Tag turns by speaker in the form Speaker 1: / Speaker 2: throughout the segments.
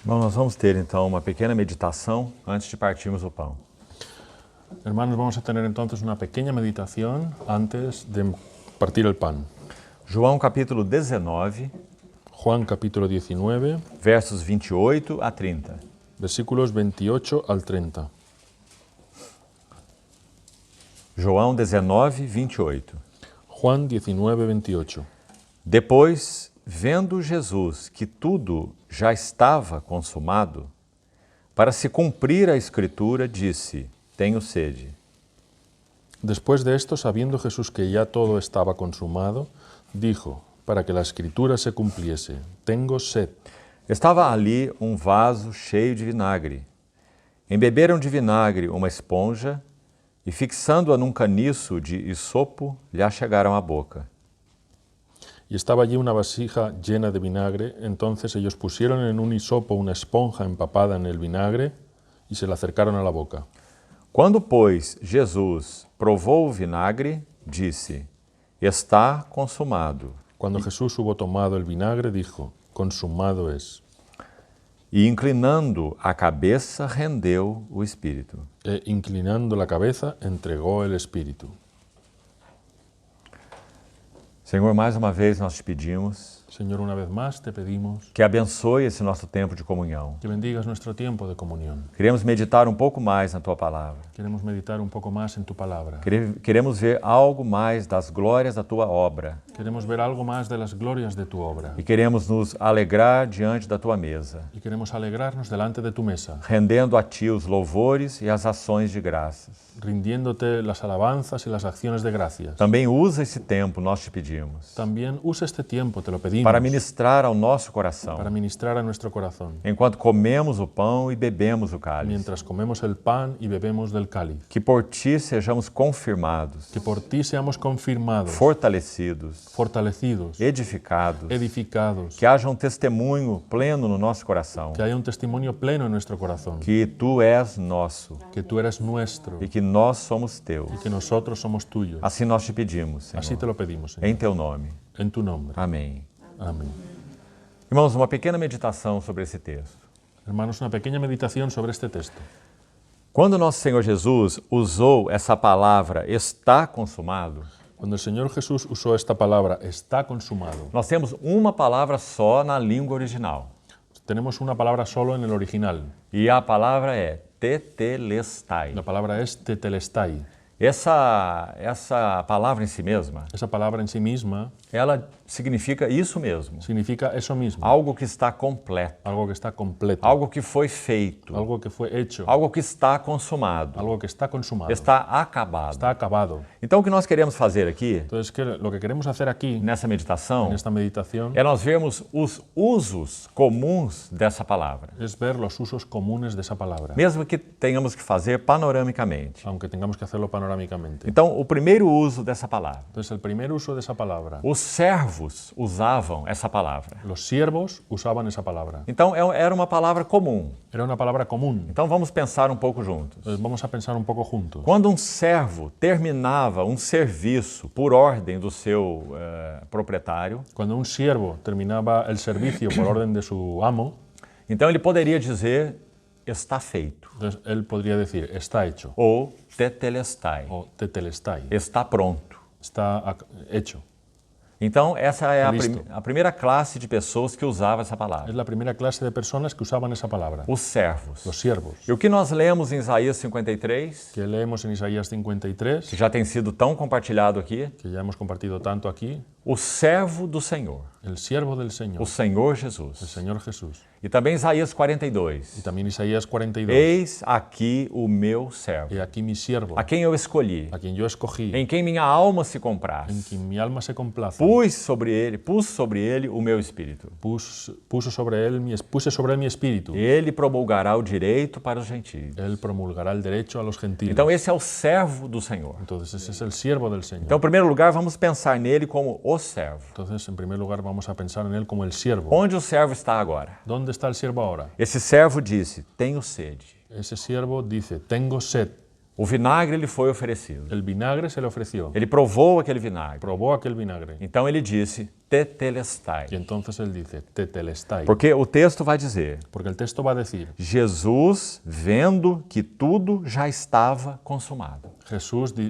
Speaker 1: Bom, nós vamos ter então uma pequena meditação antes de partirmos o pão.
Speaker 2: Hermanos, vamos a tener entonces una pequeña meditación antes de partir el pan.
Speaker 1: João capítulo 19,
Speaker 2: Juan capítulo 19,
Speaker 1: versos 28 a 30.
Speaker 2: versículos 28 al 30.
Speaker 1: João 19, 28.
Speaker 2: Juan 19, 28.
Speaker 1: Depois, vendo Jesus que tudo já estava consumado, para se cumprir a Escritura, disse: tenho sede.
Speaker 2: Después de esto, sabiendo Jesús que ya todo estaba consumado, dijo, para que la Escritura se cumpliese, tengo sed.
Speaker 1: Estava ali um vaso cheio de vinagre. Embeberam de vinagre uma esponja e, fixando-a num caniço de hisopo, lhe achegaram à boca.
Speaker 2: Y estaba allí una vasija llena de vinagre, entonces ellos pusieron en un hisopo una esponja empapada en el vinagre y se la acercaron a la boca.
Speaker 1: Quando, pois, Jesus provou o vinagre, disse: está consumado.
Speaker 2: Cuando Jesús hubo tomado el vinagre, dijo, consumado es.
Speaker 1: E, inclinando a cabeça, rendeu o espírito.
Speaker 2: E, inclinando la cabeza, entregó el espíritu.
Speaker 1: Senhor, mais uma vez nós te pedimos
Speaker 2: Señor, una vez más te pedimos
Speaker 1: que abençoe esse nosso tempo de comunhão.
Speaker 2: que bendigas nuestro tiempo de comunión.
Speaker 1: Queremos meditar um pouco mais na Tua Palavra.
Speaker 2: Queremos meditar un poco más en tu palabra.
Speaker 1: Queremos ver algo mais das glórias da Tua obra.
Speaker 2: Queremos ver algo más de las glorias de tu obra.
Speaker 1: E queremos nos alegrar diante da Tua mesa,
Speaker 2: Y queremos alegrarnos delante de tu mesa,
Speaker 1: rendendo a Ti os louvores e as ações de graças.
Speaker 2: rindiéndote las alabanzas y las acciones de gracias.
Speaker 1: Também usa esse tempo, nós te pedimos,
Speaker 2: También usa este tiempo, te lo pedimos,
Speaker 1: para ministrar ao nosso coração,
Speaker 2: para ministrar a nuestro corazón,
Speaker 1: enquanto comemos o pão e bebemos o cálice.
Speaker 2: mientras comemos el pan y bebemos del cáliz.
Speaker 1: Que por Ti sejamos confirmados,
Speaker 2: Que por ti seamos confirmados,
Speaker 1: fortalecidos,
Speaker 2: fortalecidos,
Speaker 1: edificados,
Speaker 2: edificados,
Speaker 1: que haja um testemunho pleno no nosso coração,
Speaker 2: que haya un testimonio pleno en nuestro corazón,
Speaker 1: que Tu és nosso
Speaker 2: que tú eres nuestro
Speaker 1: e que nós somos Teus.
Speaker 2: y que nosotros somos tuyos.
Speaker 1: Assim nós te pedimos,
Speaker 2: Así te
Speaker 1: Senhor,
Speaker 2: lo pedimos, Señor,
Speaker 1: em Teu nome.
Speaker 2: en tu nombre.
Speaker 1: Amém.
Speaker 2: Amén.
Speaker 1: Irmãos, uma pequena meditação sobre esse texto.
Speaker 2: Hermanos, una pequeña meditación sobre este texto.
Speaker 1: Quando nosso Senhor Jesus usou essa palavra está consumado,
Speaker 2: Cuando el Señor Jesús usó esta palabra, está consumado,
Speaker 1: nós temos uma palavra só na língua original.
Speaker 2: tenemos una palabra solo en el original.
Speaker 1: E a palavra é tetelestai.
Speaker 2: La palabra es tetelestai.
Speaker 1: Essa palavra em si mesma,
Speaker 2: Esa palabra en sí misma
Speaker 1: ela significa isso mesmo.
Speaker 2: significa eso mismo,
Speaker 1: Algo que está completo,
Speaker 2: algo que está completo,
Speaker 1: algo que foi feito,
Speaker 2: algo que fue hecho,
Speaker 1: algo que está consumado,
Speaker 2: algo que está consumado,
Speaker 1: está acabado.
Speaker 2: está acabado.
Speaker 1: Então o que nós queremos fazer aqui,
Speaker 2: Entonces, lo que queremos hacer aquí,
Speaker 1: nessa meditação,
Speaker 2: en esta meditación,
Speaker 1: é nós vermos os usos comuns dessa palavra,
Speaker 2: es ver los usos comunes de esa palabra,
Speaker 1: mesmo que tenhamos que fazer panoramicamente.
Speaker 2: aunque tengamos que hacerlo panorámicamente.
Speaker 1: Então, o primeiro uso dessa palavra.
Speaker 2: Entonces, el primer uso de esa palabra,
Speaker 1: Os servos usavam essa palavra.
Speaker 2: los siervos usaban esa palabra.
Speaker 1: Então, era uma palavra comum.
Speaker 2: Era una palabra común.
Speaker 1: Então, vamos pensar um pouco juntos.
Speaker 2: Entonces, vamos a pensar un poco juntos.
Speaker 1: Quando um servo terminava um serviço por ordem do seu proprietário,
Speaker 2: Cuando un siervo terminaba el servicio por orden de su amo,
Speaker 1: então ele poderia dizer está feito
Speaker 2: entonces él podría decir, está hecho,
Speaker 1: ou tetelestai,
Speaker 2: o tetelestai,
Speaker 1: está pronto.
Speaker 2: está hecho.
Speaker 1: Então, essa é
Speaker 2: Listo.
Speaker 1: a primeira classe de pessoas que usava essa
Speaker 2: Es
Speaker 1: palavra,
Speaker 2: la primera clase de personas que usaban esa palabra,
Speaker 1: os servos.
Speaker 2: los siervos,
Speaker 1: E o que nós lemos em Isaías 53,
Speaker 2: que leemos en Isaías 53,
Speaker 1: que já tem sido tão compartilhado aqui,
Speaker 2: que ya hemos compartido tanto aquí,
Speaker 1: o servo do Senhor,
Speaker 2: el siervo del
Speaker 1: o
Speaker 2: Señor,
Speaker 1: Senhor
Speaker 2: el
Speaker 1: Jesus.
Speaker 2: Señor Jesús.
Speaker 1: E também Isaías
Speaker 2: Y
Speaker 1: 42,
Speaker 2: también Isaías 42,
Speaker 1: eis aqui o meu servo,
Speaker 2: y aquí mi siervo,
Speaker 1: a quem eu escolhi,
Speaker 2: a quien yo escogí,
Speaker 1: em quem minha alma se
Speaker 2: en
Speaker 1: compraz.
Speaker 2: quien mi alma se complace.
Speaker 1: Pus sobre ele o meu espírito.
Speaker 2: Puse sobre él mi espíritu.
Speaker 1: Ele promulgará o direito para os gentios.
Speaker 2: Él promulgará el derecho a los gentiles.
Speaker 1: Então esse é o servo do Senhor.
Speaker 2: Entonces ese es el siervo del Señor.
Speaker 1: Então, em primeiro lugar, vamos pensar nele como o servo.
Speaker 2: Entonces, en primer lugar, vamos a pensar en él como el siervo.
Speaker 1: Onde o servo está agora?
Speaker 2: ¿Dónde está el siervo ahora?
Speaker 1: Esse servo disse, tenho sede.
Speaker 2: Ese siervo dice, tengo sed.
Speaker 1: O vinagre lhe foi oferecido.
Speaker 2: El vinagre se le ofreció.
Speaker 1: Ele provou aquele vinagre.
Speaker 2: Probó aquel vinagre.
Speaker 1: Então ele disse, tetelestai.
Speaker 2: Y entonces él dice, tetelestai.
Speaker 1: Porque o texto vai dizer,
Speaker 2: Porque el texto va a decir,
Speaker 1: Jesus vendo que tudo já estava consumado.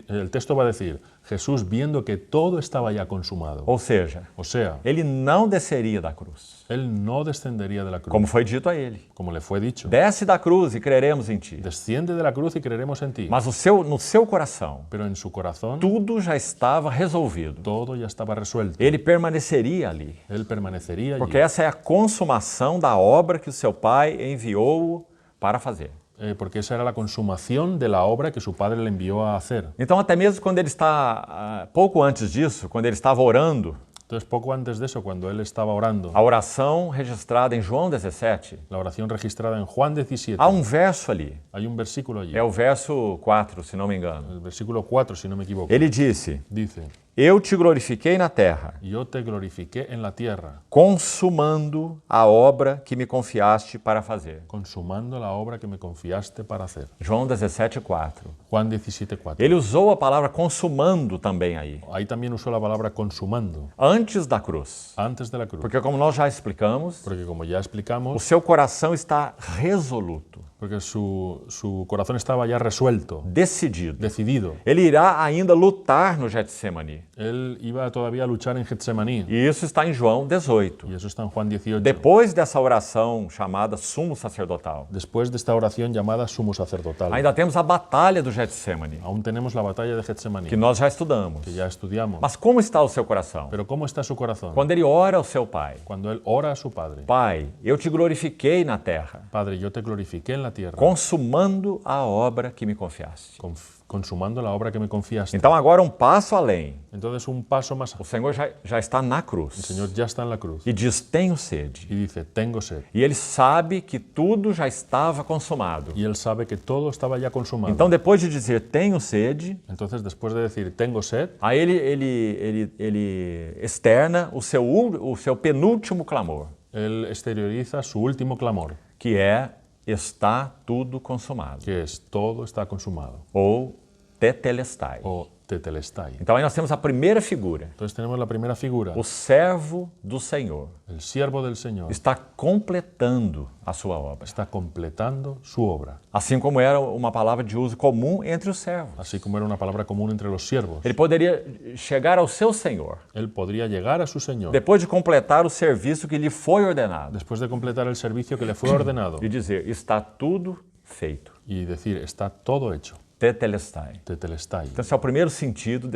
Speaker 2: el texto va a decir, Jesús viendo que todo estaba ya consumado.
Speaker 1: Ou seja,
Speaker 2: O sea,
Speaker 1: ele não desceria da cruz,
Speaker 2: él no descendería de la cruz,
Speaker 1: como foi dito a ele.
Speaker 2: como le fue dicho.
Speaker 1: Desce da cruz e creremos em ti.
Speaker 2: Desciende de la cruz y creeremos en ti.
Speaker 1: Mas no seu coração,
Speaker 2: Pero en su corazón
Speaker 1: tudo já estava resolvido.
Speaker 2: todo ya estaba resuelto.
Speaker 1: Ele permaneceria ali,
Speaker 2: Él permanecería allí.
Speaker 1: porque essa é a consumação da obra que o seu pai enviou para fazer.
Speaker 2: Porque esa era la consumación de la obra que su padre le envió a hacer.
Speaker 1: Então, até mesmo quando ele está, pouco antes disso, quando ele estava orando,
Speaker 2: Entonces, poco antes de eso, cuando él estaba orando,
Speaker 1: a oração registrada em João 17,
Speaker 2: la oración registrada en Juan 17,
Speaker 1: há verso ali,
Speaker 2: hay un versículo allí,
Speaker 1: é o verso 4, se não me engano.
Speaker 2: el versículo 4, si no me equivoco,
Speaker 1: Ele disse,
Speaker 2: dice,
Speaker 1: eu te glorifiquei na terra,
Speaker 2: yo te glorifiqué en la tierra,
Speaker 1: consumando a obra que me confiaste para fazer.
Speaker 2: consumando la obra que me confiaste para hacer.
Speaker 1: João 17, 4.
Speaker 2: Juan 17, 4.
Speaker 1: Ele usou a palavra consumando também aí,
Speaker 2: Ahí también usó la palabra consumando,
Speaker 1: antes da cruz.
Speaker 2: antes de la cruz.
Speaker 1: Porque como nós já explicamos,
Speaker 2: Porque como ya
Speaker 1: o
Speaker 2: explicamos,
Speaker 1: seu coração está resoluto,
Speaker 2: porque su corazón estaba ya resuelto,
Speaker 1: decidido.
Speaker 2: decidido.
Speaker 1: Ele irá ainda lutar no Getsemane.
Speaker 2: Él iba todavía a luchar en Getsemaní.
Speaker 1: E isso está em João 18.
Speaker 2: Y eso está en Juan 18.
Speaker 1: Depois dessa oração chamada sumo sacerdotal,
Speaker 2: Después de esta oración llamada sumo sacerdotal,
Speaker 1: ainda temos a batalha do Getsemane,
Speaker 2: aún tenemos la batalla de Getsemaní,
Speaker 1: que nós já estudamos.
Speaker 2: que ya estudiamos.
Speaker 1: Mas como está o seu coração?
Speaker 2: Pero ¿cómo está su corazón?
Speaker 1: Quando ele ora ao seu pai,
Speaker 2: Cuando él ora a su Padre.
Speaker 1: Pai, eu te glorifiquei na terra,
Speaker 2: Padre, yo te glorifiqué en la tierra,
Speaker 1: consumando a obra que me confiaste.
Speaker 2: consumando la obra que me confiaste.
Speaker 1: Então agora passo além.
Speaker 2: Entonces un paso más.
Speaker 1: O Senhor já está na
Speaker 2: El
Speaker 1: cruz
Speaker 2: Señor ya está en la cruz
Speaker 1: e diz, tenho sede.
Speaker 2: y dice, tengo sed.
Speaker 1: E ele sabe que tudo já estava consumado.
Speaker 2: Y él sabe que todo estaba ya consumado.
Speaker 1: Então depois de dizer, tenho sede,
Speaker 2: Entonces, después de decir, tengo sed,
Speaker 1: aí ele externa o seu penúltimo clamor,
Speaker 2: él exterioriza su último clamor,
Speaker 1: que é, está tudo consumado,
Speaker 2: que es, todo está consumado,
Speaker 1: ou tetelestai.
Speaker 2: o tetelestai.
Speaker 1: Então aí nós temos a primeira figura.
Speaker 2: Entonces tenemos la primera figura,
Speaker 1: O servo do Senhor
Speaker 2: el siervo del Señor,
Speaker 1: está completando a sua obra.
Speaker 2: está completando su obra,
Speaker 1: Assim como era uma palavra de uso comum entre os servos.
Speaker 2: así como era una palabra común entre los siervos.
Speaker 1: Ele poderia chegar ao seu Senhor,
Speaker 2: Él podría llegar a su Señor,
Speaker 1: depois de completar o serviço que lhe foi ordenado,
Speaker 2: después de completar el servicio que le fue ordenado,
Speaker 1: e dizer, está tudo feito.
Speaker 2: y decir, está todo hecho,
Speaker 1: Tetelestai.
Speaker 2: tetelestai.
Speaker 1: Então esse é o primeiro sentido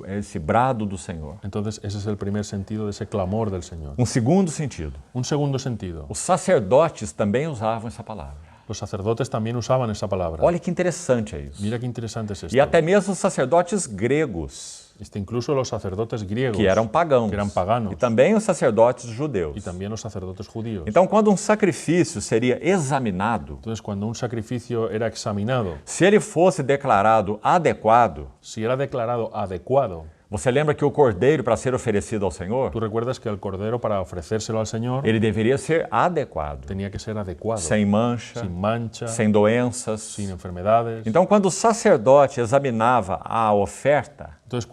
Speaker 1: esse brado do Senhor.
Speaker 2: Entonces, ese es el primer sentido de ese clamor del Señor.
Speaker 1: Um segundo sentido.
Speaker 2: Un segundo sentido,
Speaker 1: Os sacerdotes também usavam essa palavra.
Speaker 2: los sacerdotes también usaban esa palabra.
Speaker 1: Olha que interessante é isso.
Speaker 2: Mira qué interesante es esto.
Speaker 1: E até mesmo os sacerdotes gregos,
Speaker 2: Incluso los sacerdotes griegos,
Speaker 1: que eram pagãos.
Speaker 2: que eram paganos,
Speaker 1: E também os sacerdotes judeus.
Speaker 2: y también los sacerdotes judíos.
Speaker 1: Então, quando um sacrifício seria examinado,
Speaker 2: Entonces, cuando un sacrificio era examinado,
Speaker 1: se ele fosse declarado adequado,
Speaker 2: si era declarado adecuado,
Speaker 1: você lembra que o cordeiro, para ser oferecido ao Senhor,
Speaker 2: tú recuerdas que el cordero, para ofrecérselo al Señor,
Speaker 1: ele deveria ser adequado,
Speaker 2: tenía que ser adecuado,
Speaker 1: sem mancha,
Speaker 2: sin mancha,
Speaker 1: sem doenças.
Speaker 2: sin enfermedades.
Speaker 1: Então, quando o sacerdote examinava a oferta,
Speaker 2: Entonces,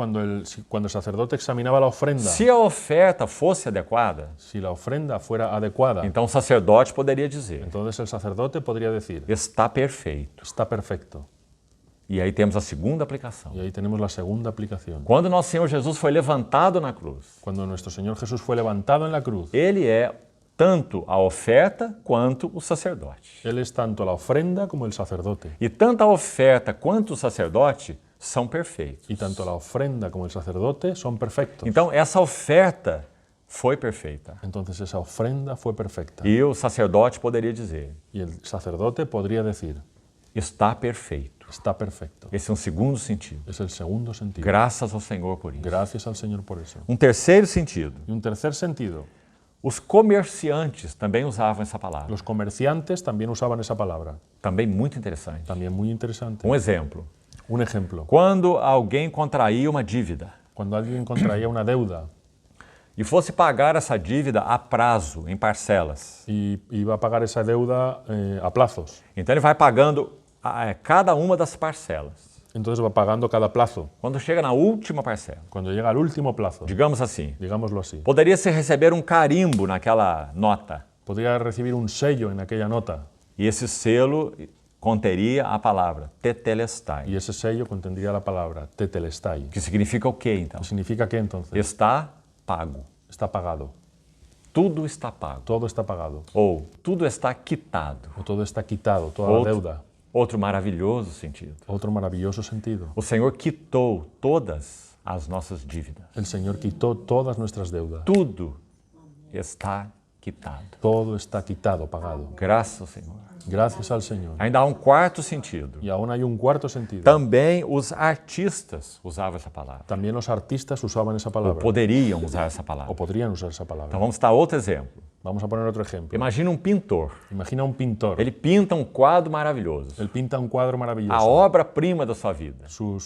Speaker 2: cuando el sacerdote examinaba la ofrenda,
Speaker 1: se a oferta fosse adequada,
Speaker 2: si la ofrenda fuera adecuada,
Speaker 1: então o sacerdote poderia dizer,
Speaker 2: entonces el sacerdote podría decir,
Speaker 1: está perfeito.
Speaker 2: está perfecto.
Speaker 1: E aí temos a segunda aplicação.
Speaker 2: Y ahí tenemos la segunda aplicación.
Speaker 1: Quando nosso Senhor Jesus foi levantado na cruz,
Speaker 2: Cuando nuestro Señor Jesús fue levantado en la cruz,
Speaker 1: ele é tanto a oferta quanto o sacerdote.
Speaker 2: Él es tanto la ofrenda como el sacerdote.
Speaker 1: E tanto a oferta quanto o sacerdote são perfeitos.
Speaker 2: Y tanto la ofrenda como el sacerdote son perfectos.
Speaker 1: Então, essa oferta foi perfeita.
Speaker 2: Entonces esa ofrenda fue perfecta.
Speaker 1: E o sacerdote poderia dizer,
Speaker 2: Y el sacerdote podría decir,
Speaker 1: está perfeito.
Speaker 2: está perfecto.
Speaker 1: Esse é um segundo sentido.
Speaker 2: Es el segundo sentido.
Speaker 1: Graças ao Senhor por isso.
Speaker 2: Gracias al Señor por eso.
Speaker 1: Um terceiro sentido.
Speaker 2: Y un tercer sentido,
Speaker 1: Os comerciantes também usavam essa palavra.
Speaker 2: los comerciantes también usaban esa palabra.
Speaker 1: Também muito interessante.
Speaker 2: También muy interesante.
Speaker 1: Um exemplo.
Speaker 2: Un ejemplo,
Speaker 1: Quando alguém contraía uma dívida
Speaker 2: cuando alguien contraía una deuda
Speaker 1: e fosse pagar essa dívida a prazo, em parcelas.
Speaker 2: y iba a pagar esa deuda a plazos.
Speaker 1: Então ele vai pagando cada uma das parcelas.
Speaker 2: Entonces va pagando cada plazo.
Speaker 1: Quando chega na última parcela,
Speaker 2: Cuando llega al último plazo,
Speaker 1: digamos assim,
Speaker 2: digámoslo así,
Speaker 1: poderia-se receber um carimbo naquela nota.
Speaker 2: podría recibir un sello en aquella nota
Speaker 1: E esse selo conteria a palavra tetelestai,
Speaker 2: y ese sello contendría la palabra tetelestai.
Speaker 1: que significa o quê, então?
Speaker 2: ¿Significa qué entonces?
Speaker 1: Está pago.
Speaker 2: Está pagado.
Speaker 1: Tudo está pago.
Speaker 2: Todo está pagado.
Speaker 1: Ou tudo está quitado.
Speaker 2: O todo está quitado, toda la deuda.
Speaker 1: Outro maravilhoso sentido.
Speaker 2: Otro maravilloso sentido.
Speaker 1: O Senhor quitou todas as nossas dívidas.
Speaker 2: El Señor quitó todas nuestras deudas.
Speaker 1: Tudo está quitado.
Speaker 2: Todo está quitado, pagado.
Speaker 1: Graças ao Senhor.
Speaker 2: Gracias al Señor.
Speaker 1: Ainda há um quarto sentido.
Speaker 2: Y aún hay un cuarto sentido.
Speaker 1: Também os artistas usavam essa palavra.
Speaker 2: También los artistas usaban esa palabra.
Speaker 1: Poderiam usar essa
Speaker 2: O
Speaker 1: palavra.
Speaker 2: podrían usar esa
Speaker 1: Então
Speaker 2: palabra.
Speaker 1: vamos citar outro exemplo.
Speaker 2: Vamos a poner otro ejemplo.
Speaker 1: Imagina um pintor.
Speaker 2: Imagina un pintor.
Speaker 1: Ele pinta um quadro maravilhoso.
Speaker 2: Él pinta un cuadro
Speaker 1: A
Speaker 2: maravilloso.
Speaker 1: obra-prima da sua vida.
Speaker 2: Su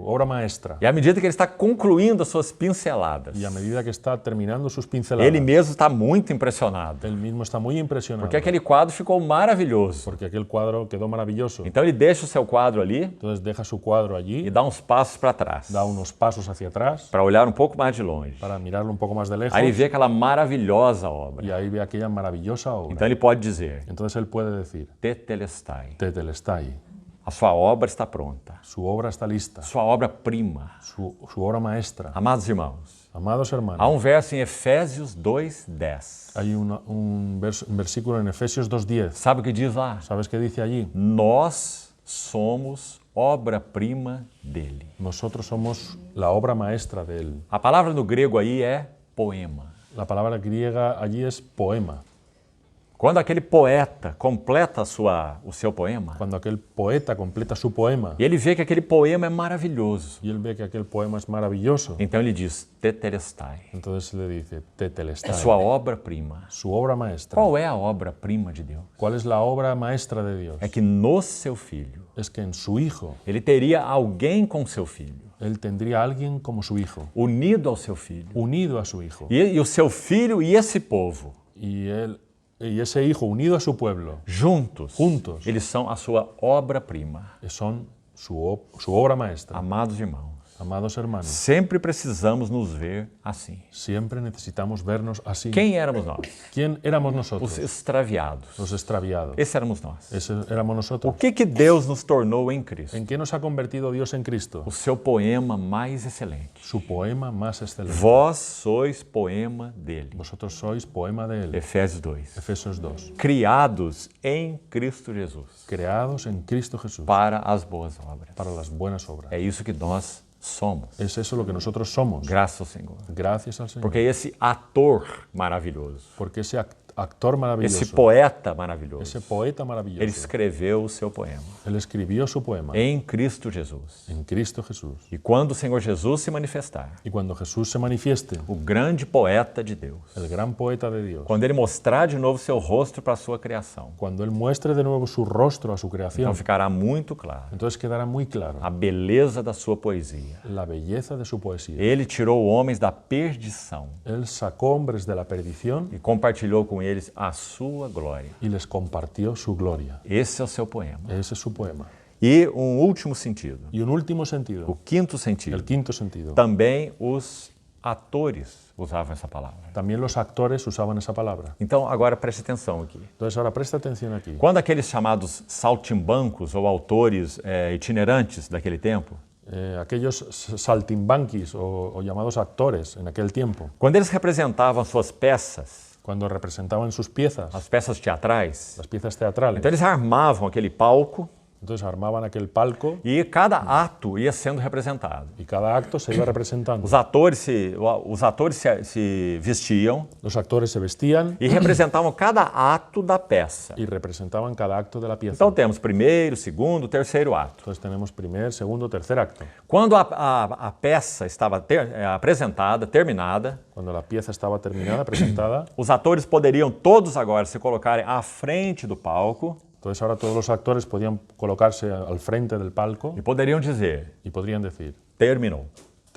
Speaker 2: obra maestra.
Speaker 1: E à medida que ele está concluindo as suas pinceladas,
Speaker 2: Y a medida que está terminando sus pinceladas,
Speaker 1: ele mesmo está muito impressionado.
Speaker 2: él mismo está muy impresionado.
Speaker 1: Porque aquele quadro ficou maravilhoso.
Speaker 2: Porque aquel cuadro quedó maravilloso.
Speaker 1: Então ele deixa o seu quadro ali
Speaker 2: Entonces deja su cuadro
Speaker 1: e
Speaker 2: allí,
Speaker 1: dá uns passos para trás,
Speaker 2: da unos pasos hacia atrás
Speaker 1: para olhar um pouco mais de longe.
Speaker 2: para mirarlo un poco más de lejos
Speaker 1: Aí ele vê aquela maravilhosa obra.
Speaker 2: y ahí ve aquella maravillosa obra.
Speaker 1: Então ele pode dizer,
Speaker 2: Entonces él puede decir,
Speaker 1: tetelestai,
Speaker 2: tetelestai,
Speaker 1: a sua obra está pronta,
Speaker 2: su obra está lista,
Speaker 1: sua obra-prima.
Speaker 2: su obra maestra.
Speaker 1: Amados irmãos,
Speaker 2: Amados hermanos,
Speaker 1: há um verso em Efésios 2:10.
Speaker 2: hay un versículo en Efesios 2:10.
Speaker 1: Sabe o que diz lá?
Speaker 2: ¿Sabes qué dice allí?
Speaker 1: Nós somos obra-prima dele.
Speaker 2: Nosotros somos la obra maestra de él.
Speaker 1: A palavra no grego aí é poema.
Speaker 2: La palabra griega allí es poema.
Speaker 1: Quando aquele poeta completa o seu poema,
Speaker 2: Cuando aquel poeta completa su poema
Speaker 1: e ele vê que aquele poema é maravilhoso,
Speaker 2: y él ve que aquel poema es maravilloso,
Speaker 1: então ele diz, tetelestai,
Speaker 2: entonces le dice,
Speaker 1: é
Speaker 2: tetelestai,
Speaker 1: sua obra-prima.
Speaker 2: su obra maestra.
Speaker 1: Qual é a obra-prima de Deus?
Speaker 2: ¿Cuál es la obra maestra de Dios?
Speaker 1: É que no seu filho,
Speaker 2: Es que en su Hijo,
Speaker 1: ele teria alguém com seu filho,
Speaker 2: él tendría a alguien como su Hijo,
Speaker 1: unido ao seu filho.
Speaker 2: unido a su Hijo.
Speaker 1: E o seu filho e esse povo,
Speaker 2: Y ese Hijo unido a su pueblo,
Speaker 1: juntos,
Speaker 2: Juntos.
Speaker 1: eles são a sua obra-prima.
Speaker 2: son su obra maestra.
Speaker 1: Amados irmãos,
Speaker 2: Amados hermanos,
Speaker 1: sempre precisamos nos ver assim.
Speaker 2: siempre necesitamos vernos así.
Speaker 1: Quem éramos nós?
Speaker 2: ¿Quién éramos
Speaker 1: Os
Speaker 2: nosotros?
Speaker 1: extraviados.
Speaker 2: Los extraviados.
Speaker 1: Esse éramos nós.
Speaker 2: Ese éramos
Speaker 1: O
Speaker 2: nosotros.
Speaker 1: que Deus nos tornou em Cristo?
Speaker 2: ¿En qué nos ha convertido Dios en Cristo?
Speaker 1: O seu poema mais excelente.
Speaker 2: Su poema más excelente.
Speaker 1: Vós sois poema dele.
Speaker 2: Vosotros sois poema de Él.
Speaker 1: Efésios 2.
Speaker 2: Efesios 2.
Speaker 1: Criados em Cristo Jesus
Speaker 2: Creados en Cristo Jesús
Speaker 1: para as boas obras.
Speaker 2: para las buenas obras.
Speaker 1: É isso que nós somos.
Speaker 2: Es eso lo que nosotros somos.
Speaker 1: Graças ao Senhor.
Speaker 2: Gracias al Señor.
Speaker 1: Porque esse ator maravilhoso,
Speaker 2: Porque ese actor maravilloso,
Speaker 1: esse poeta maravilhoso,
Speaker 2: ese poeta
Speaker 1: ele
Speaker 2: maravilloso,
Speaker 1: escreveu o seu poema
Speaker 2: él escribió su poema
Speaker 1: em Cristo Jesus.
Speaker 2: en Cristo Jesús.
Speaker 1: E quando o Senhor Jesus se manifestar,
Speaker 2: Y cuando Jesús se manifieste,
Speaker 1: o grande poeta de Deus,
Speaker 2: el gran poeta de Dios,
Speaker 1: quando ele mostrar de novo seu rosto para a sua criação,
Speaker 2: cuando Él muestre de nuevo su rostro a su
Speaker 1: então
Speaker 2: creación,
Speaker 1: ficará muito claro
Speaker 2: entonces quedará muy claro
Speaker 1: a beleza da sua poesia.
Speaker 2: la belleza de su poesía.
Speaker 1: Ele tirou homens da perdição
Speaker 2: Él sacó hombres de la perdición
Speaker 1: e compartilhou com eles a sua glória.
Speaker 2: y les compartió su gloria.
Speaker 1: Esse é o seu poema.
Speaker 2: Ese es su poema.
Speaker 1: E um último sentido,
Speaker 2: Y un último
Speaker 1: o
Speaker 2: sentido,
Speaker 1: quinto sentido,
Speaker 2: el quinto sentido.
Speaker 1: também os atores usavam essa palavra.
Speaker 2: También los actores usaban esa palabra.
Speaker 1: Então, agora preste atenção aqui.
Speaker 2: Entonces ahora presta atención aquí.
Speaker 1: Quando aqueles chamados saltimbancos ou autores itinerantes daquele tempo,
Speaker 2: Aquellos saltimbanquis o llamados actores en aquel tiempo,
Speaker 1: quando eles representavam suas peças,
Speaker 2: cuando representaban sus piezas,
Speaker 1: as peças teatrais,
Speaker 2: las piezas teatrales,
Speaker 1: então eles armavam aquele palco
Speaker 2: entonces armaban aquel palco
Speaker 1: e cada ato ia sendo representado.
Speaker 2: y cada acto se iba representando.
Speaker 1: Os atores se vestiam
Speaker 2: Los actores se vestían
Speaker 1: e representavam cada ato da peça.
Speaker 2: y representaban cada acto de la pieza.
Speaker 1: Então temos primeiro, segundo, terceiro ato.
Speaker 2: Entonces tenemos primer, segundo, tercer acto.
Speaker 1: Quando a peça estava apresentada, terminada,
Speaker 2: Cuando la pieza estaba terminada, presentada,
Speaker 1: os atores poderiam todos agora se colocarem à frente do palco
Speaker 2: entonces ahora todos los actores podían colocarse al frente del palco
Speaker 1: e poderiam dizer,
Speaker 2: y podrían decir,
Speaker 1: terminou.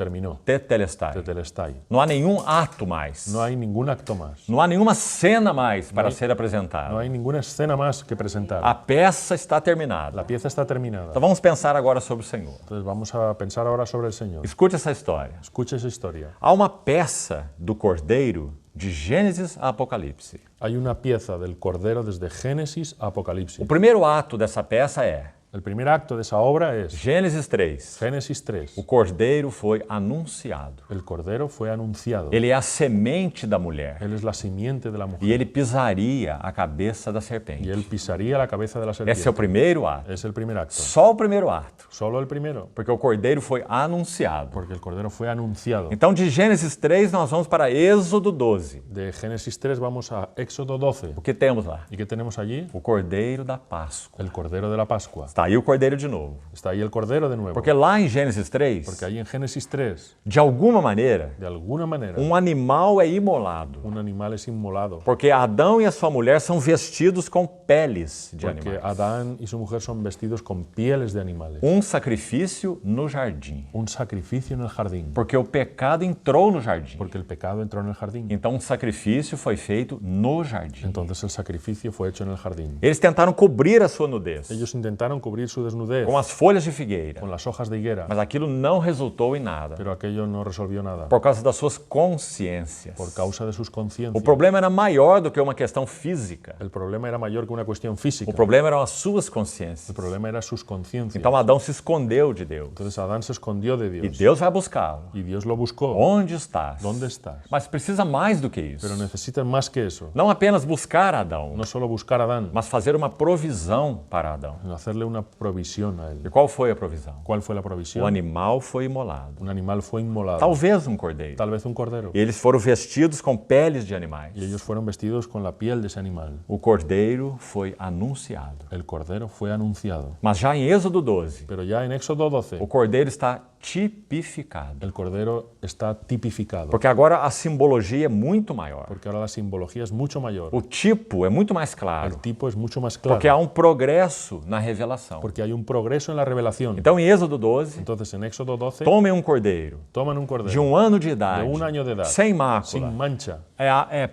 Speaker 2: terminó.
Speaker 1: Tetelestai.
Speaker 2: Tetelestai.
Speaker 1: Não há nenhum ato mais.
Speaker 2: No hay ningún acto más.
Speaker 1: Não há nenhuma cena mais para ser
Speaker 2: No
Speaker 1: apresentada.
Speaker 2: hay ninguna escena más que presentar.
Speaker 1: A peça está terminada.
Speaker 2: La pieza está terminada.
Speaker 1: Então vamos pensar agora sobre o Senhor.
Speaker 2: Entonces vamos a pensar ahora sobre el Señor.
Speaker 1: Escute essa história.
Speaker 2: Escucha esa historia.
Speaker 1: Há uma peça do Cordeiro de Gênesis a Apocalipse.
Speaker 2: Hay una pieza del Cordero desde Génesis a
Speaker 1: O
Speaker 2: Apocalipsis.
Speaker 1: primeiro ato dessa peça é
Speaker 2: El primer acto de esa obra es
Speaker 1: Gênesis 3.
Speaker 2: Génesis 3.
Speaker 1: O Cordeiro foi anunciado.
Speaker 2: El Cordero fue anunciado.
Speaker 1: Ele é a semente da mulher
Speaker 2: Él es la simiente de la mujer
Speaker 1: e ele pisaria a cabeça da
Speaker 2: y
Speaker 1: serpente.
Speaker 2: él pisaría la cabeza de la
Speaker 1: Esse é o
Speaker 2: serpiente.
Speaker 1: primeiro ato.
Speaker 2: Es el primer acto.
Speaker 1: Só o primeiro ato,
Speaker 2: Solo el primero,
Speaker 1: porque o Cordeiro foi anunciado.
Speaker 2: porque el Cordero fue anunciado.
Speaker 1: Então, de Gênesis 3, nós vamos para Êxodo 12.
Speaker 2: De Génesis 3 vamos a Éxodo 12.
Speaker 1: O que temos lá?
Speaker 2: ¿Y qué tenemos allí?
Speaker 1: O Cordeiro da Páscoa.
Speaker 2: El Cordero de la Pascua.
Speaker 1: Está aí o Cordeiro de novo.
Speaker 2: Está ahí el Cordero de nuevo.
Speaker 1: Porque lá em Gênesis
Speaker 2: Porque
Speaker 1: 3,
Speaker 2: allí en Génesis 3,
Speaker 1: de alguma maneira,
Speaker 2: de alguna manera,
Speaker 1: um animal é imolado.
Speaker 2: un animal es inmolado.
Speaker 1: Porque Adão e a sua mulher são vestidos com peles de
Speaker 2: Porque
Speaker 1: animais.
Speaker 2: Adán y su mujer son vestidos con pieles de animales.
Speaker 1: Sacrifício no jardim.
Speaker 2: Un sacrificio en el jardín.
Speaker 1: Porque o pecado entrou no jardim.
Speaker 2: Porque el pecado entró en el jardín.
Speaker 1: Então, um sacrifício foi feito no jardim.
Speaker 2: Entonces el sacrificio fue hecho en el jardín.
Speaker 1: Eles tentaram cobrir a sua nudez
Speaker 2: Ellos intentaron cubrir su desnudez
Speaker 1: com as folhas de figueira,
Speaker 2: con las hojas de higuera,
Speaker 1: mas aquilo não resultou em nada
Speaker 2: pero aquello no resolvió nada
Speaker 1: por causa das suas consciências.
Speaker 2: por causa de sus
Speaker 1: O
Speaker 2: conciencias.
Speaker 1: problema era maior do que uma questão física.
Speaker 2: El problema era mayor que una cuestión física.
Speaker 1: O problema eram as suas consciências.
Speaker 2: El problema era sus conciencias.
Speaker 1: Então Adão se escondeu de Deus.
Speaker 2: Entonces Adán se escondió de
Speaker 1: E
Speaker 2: Dios
Speaker 1: Deus vai buscá-lo.
Speaker 2: y Dios lo buscó.
Speaker 1: Onde estás?
Speaker 2: ¿Dónde estás?
Speaker 1: Mas precisa mais do que isso.
Speaker 2: Pero necesitan más que eso.
Speaker 1: Não apenas buscar Adão,
Speaker 2: No solo buscar a Adán,
Speaker 1: mas fazer uma provisão para Adão.
Speaker 2: sino hacerle una provisión a él.
Speaker 1: E qual foi a provisão?
Speaker 2: ¿Cuál fue la
Speaker 1: O
Speaker 2: provisión?
Speaker 1: animal foi imolado.
Speaker 2: Un animal fue inmolado.
Speaker 1: Talvez um cordeiro.
Speaker 2: Tal vez un cordero.
Speaker 1: E eles foram vestidos com peles de animais.
Speaker 2: Y ellos fueron vestidos con la piel de ese animal.
Speaker 1: O cordeiro foi anunciado.
Speaker 2: El cordero fue anunciado.
Speaker 1: Mas já em Êxodo 12,
Speaker 2: Pero ya en Éxodo 12,
Speaker 1: o cordeiro está tipificado.
Speaker 2: el cordero está tipificado.
Speaker 1: Porque agora a simbologia é muito maior.
Speaker 2: Porque ahora la simbología es mucho mayor.
Speaker 1: O tipo é muito mais
Speaker 2: El
Speaker 1: claro.
Speaker 2: tipo es mucho más claro.
Speaker 1: Porque há um progresso na revelação.
Speaker 2: Porque hay un progreso en la revelación.
Speaker 1: Então, em Êxodo 12,
Speaker 2: Entonces en Éxodo 12,
Speaker 1: tomem um cordeiro
Speaker 2: toman un cordero
Speaker 1: de ano de idade,
Speaker 2: de 1 año de edad,
Speaker 1: sem
Speaker 2: sin
Speaker 1: mácula.
Speaker 2: mancha,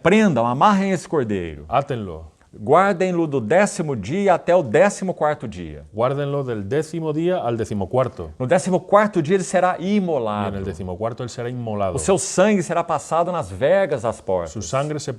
Speaker 1: Prendam, amarrem esse cordeiro.
Speaker 2: átenlo,
Speaker 1: Guardem-lo do 10º dia até o 14º dia.
Speaker 2: guárdenlo del 10º día al 14º.
Speaker 1: No 14º dia ele será
Speaker 2: Y en
Speaker 1: imolado.
Speaker 2: el 14º él será inmolado.
Speaker 1: O seu sangue será passado nas vergas das
Speaker 2: Su
Speaker 1: portas.
Speaker 2: sangre se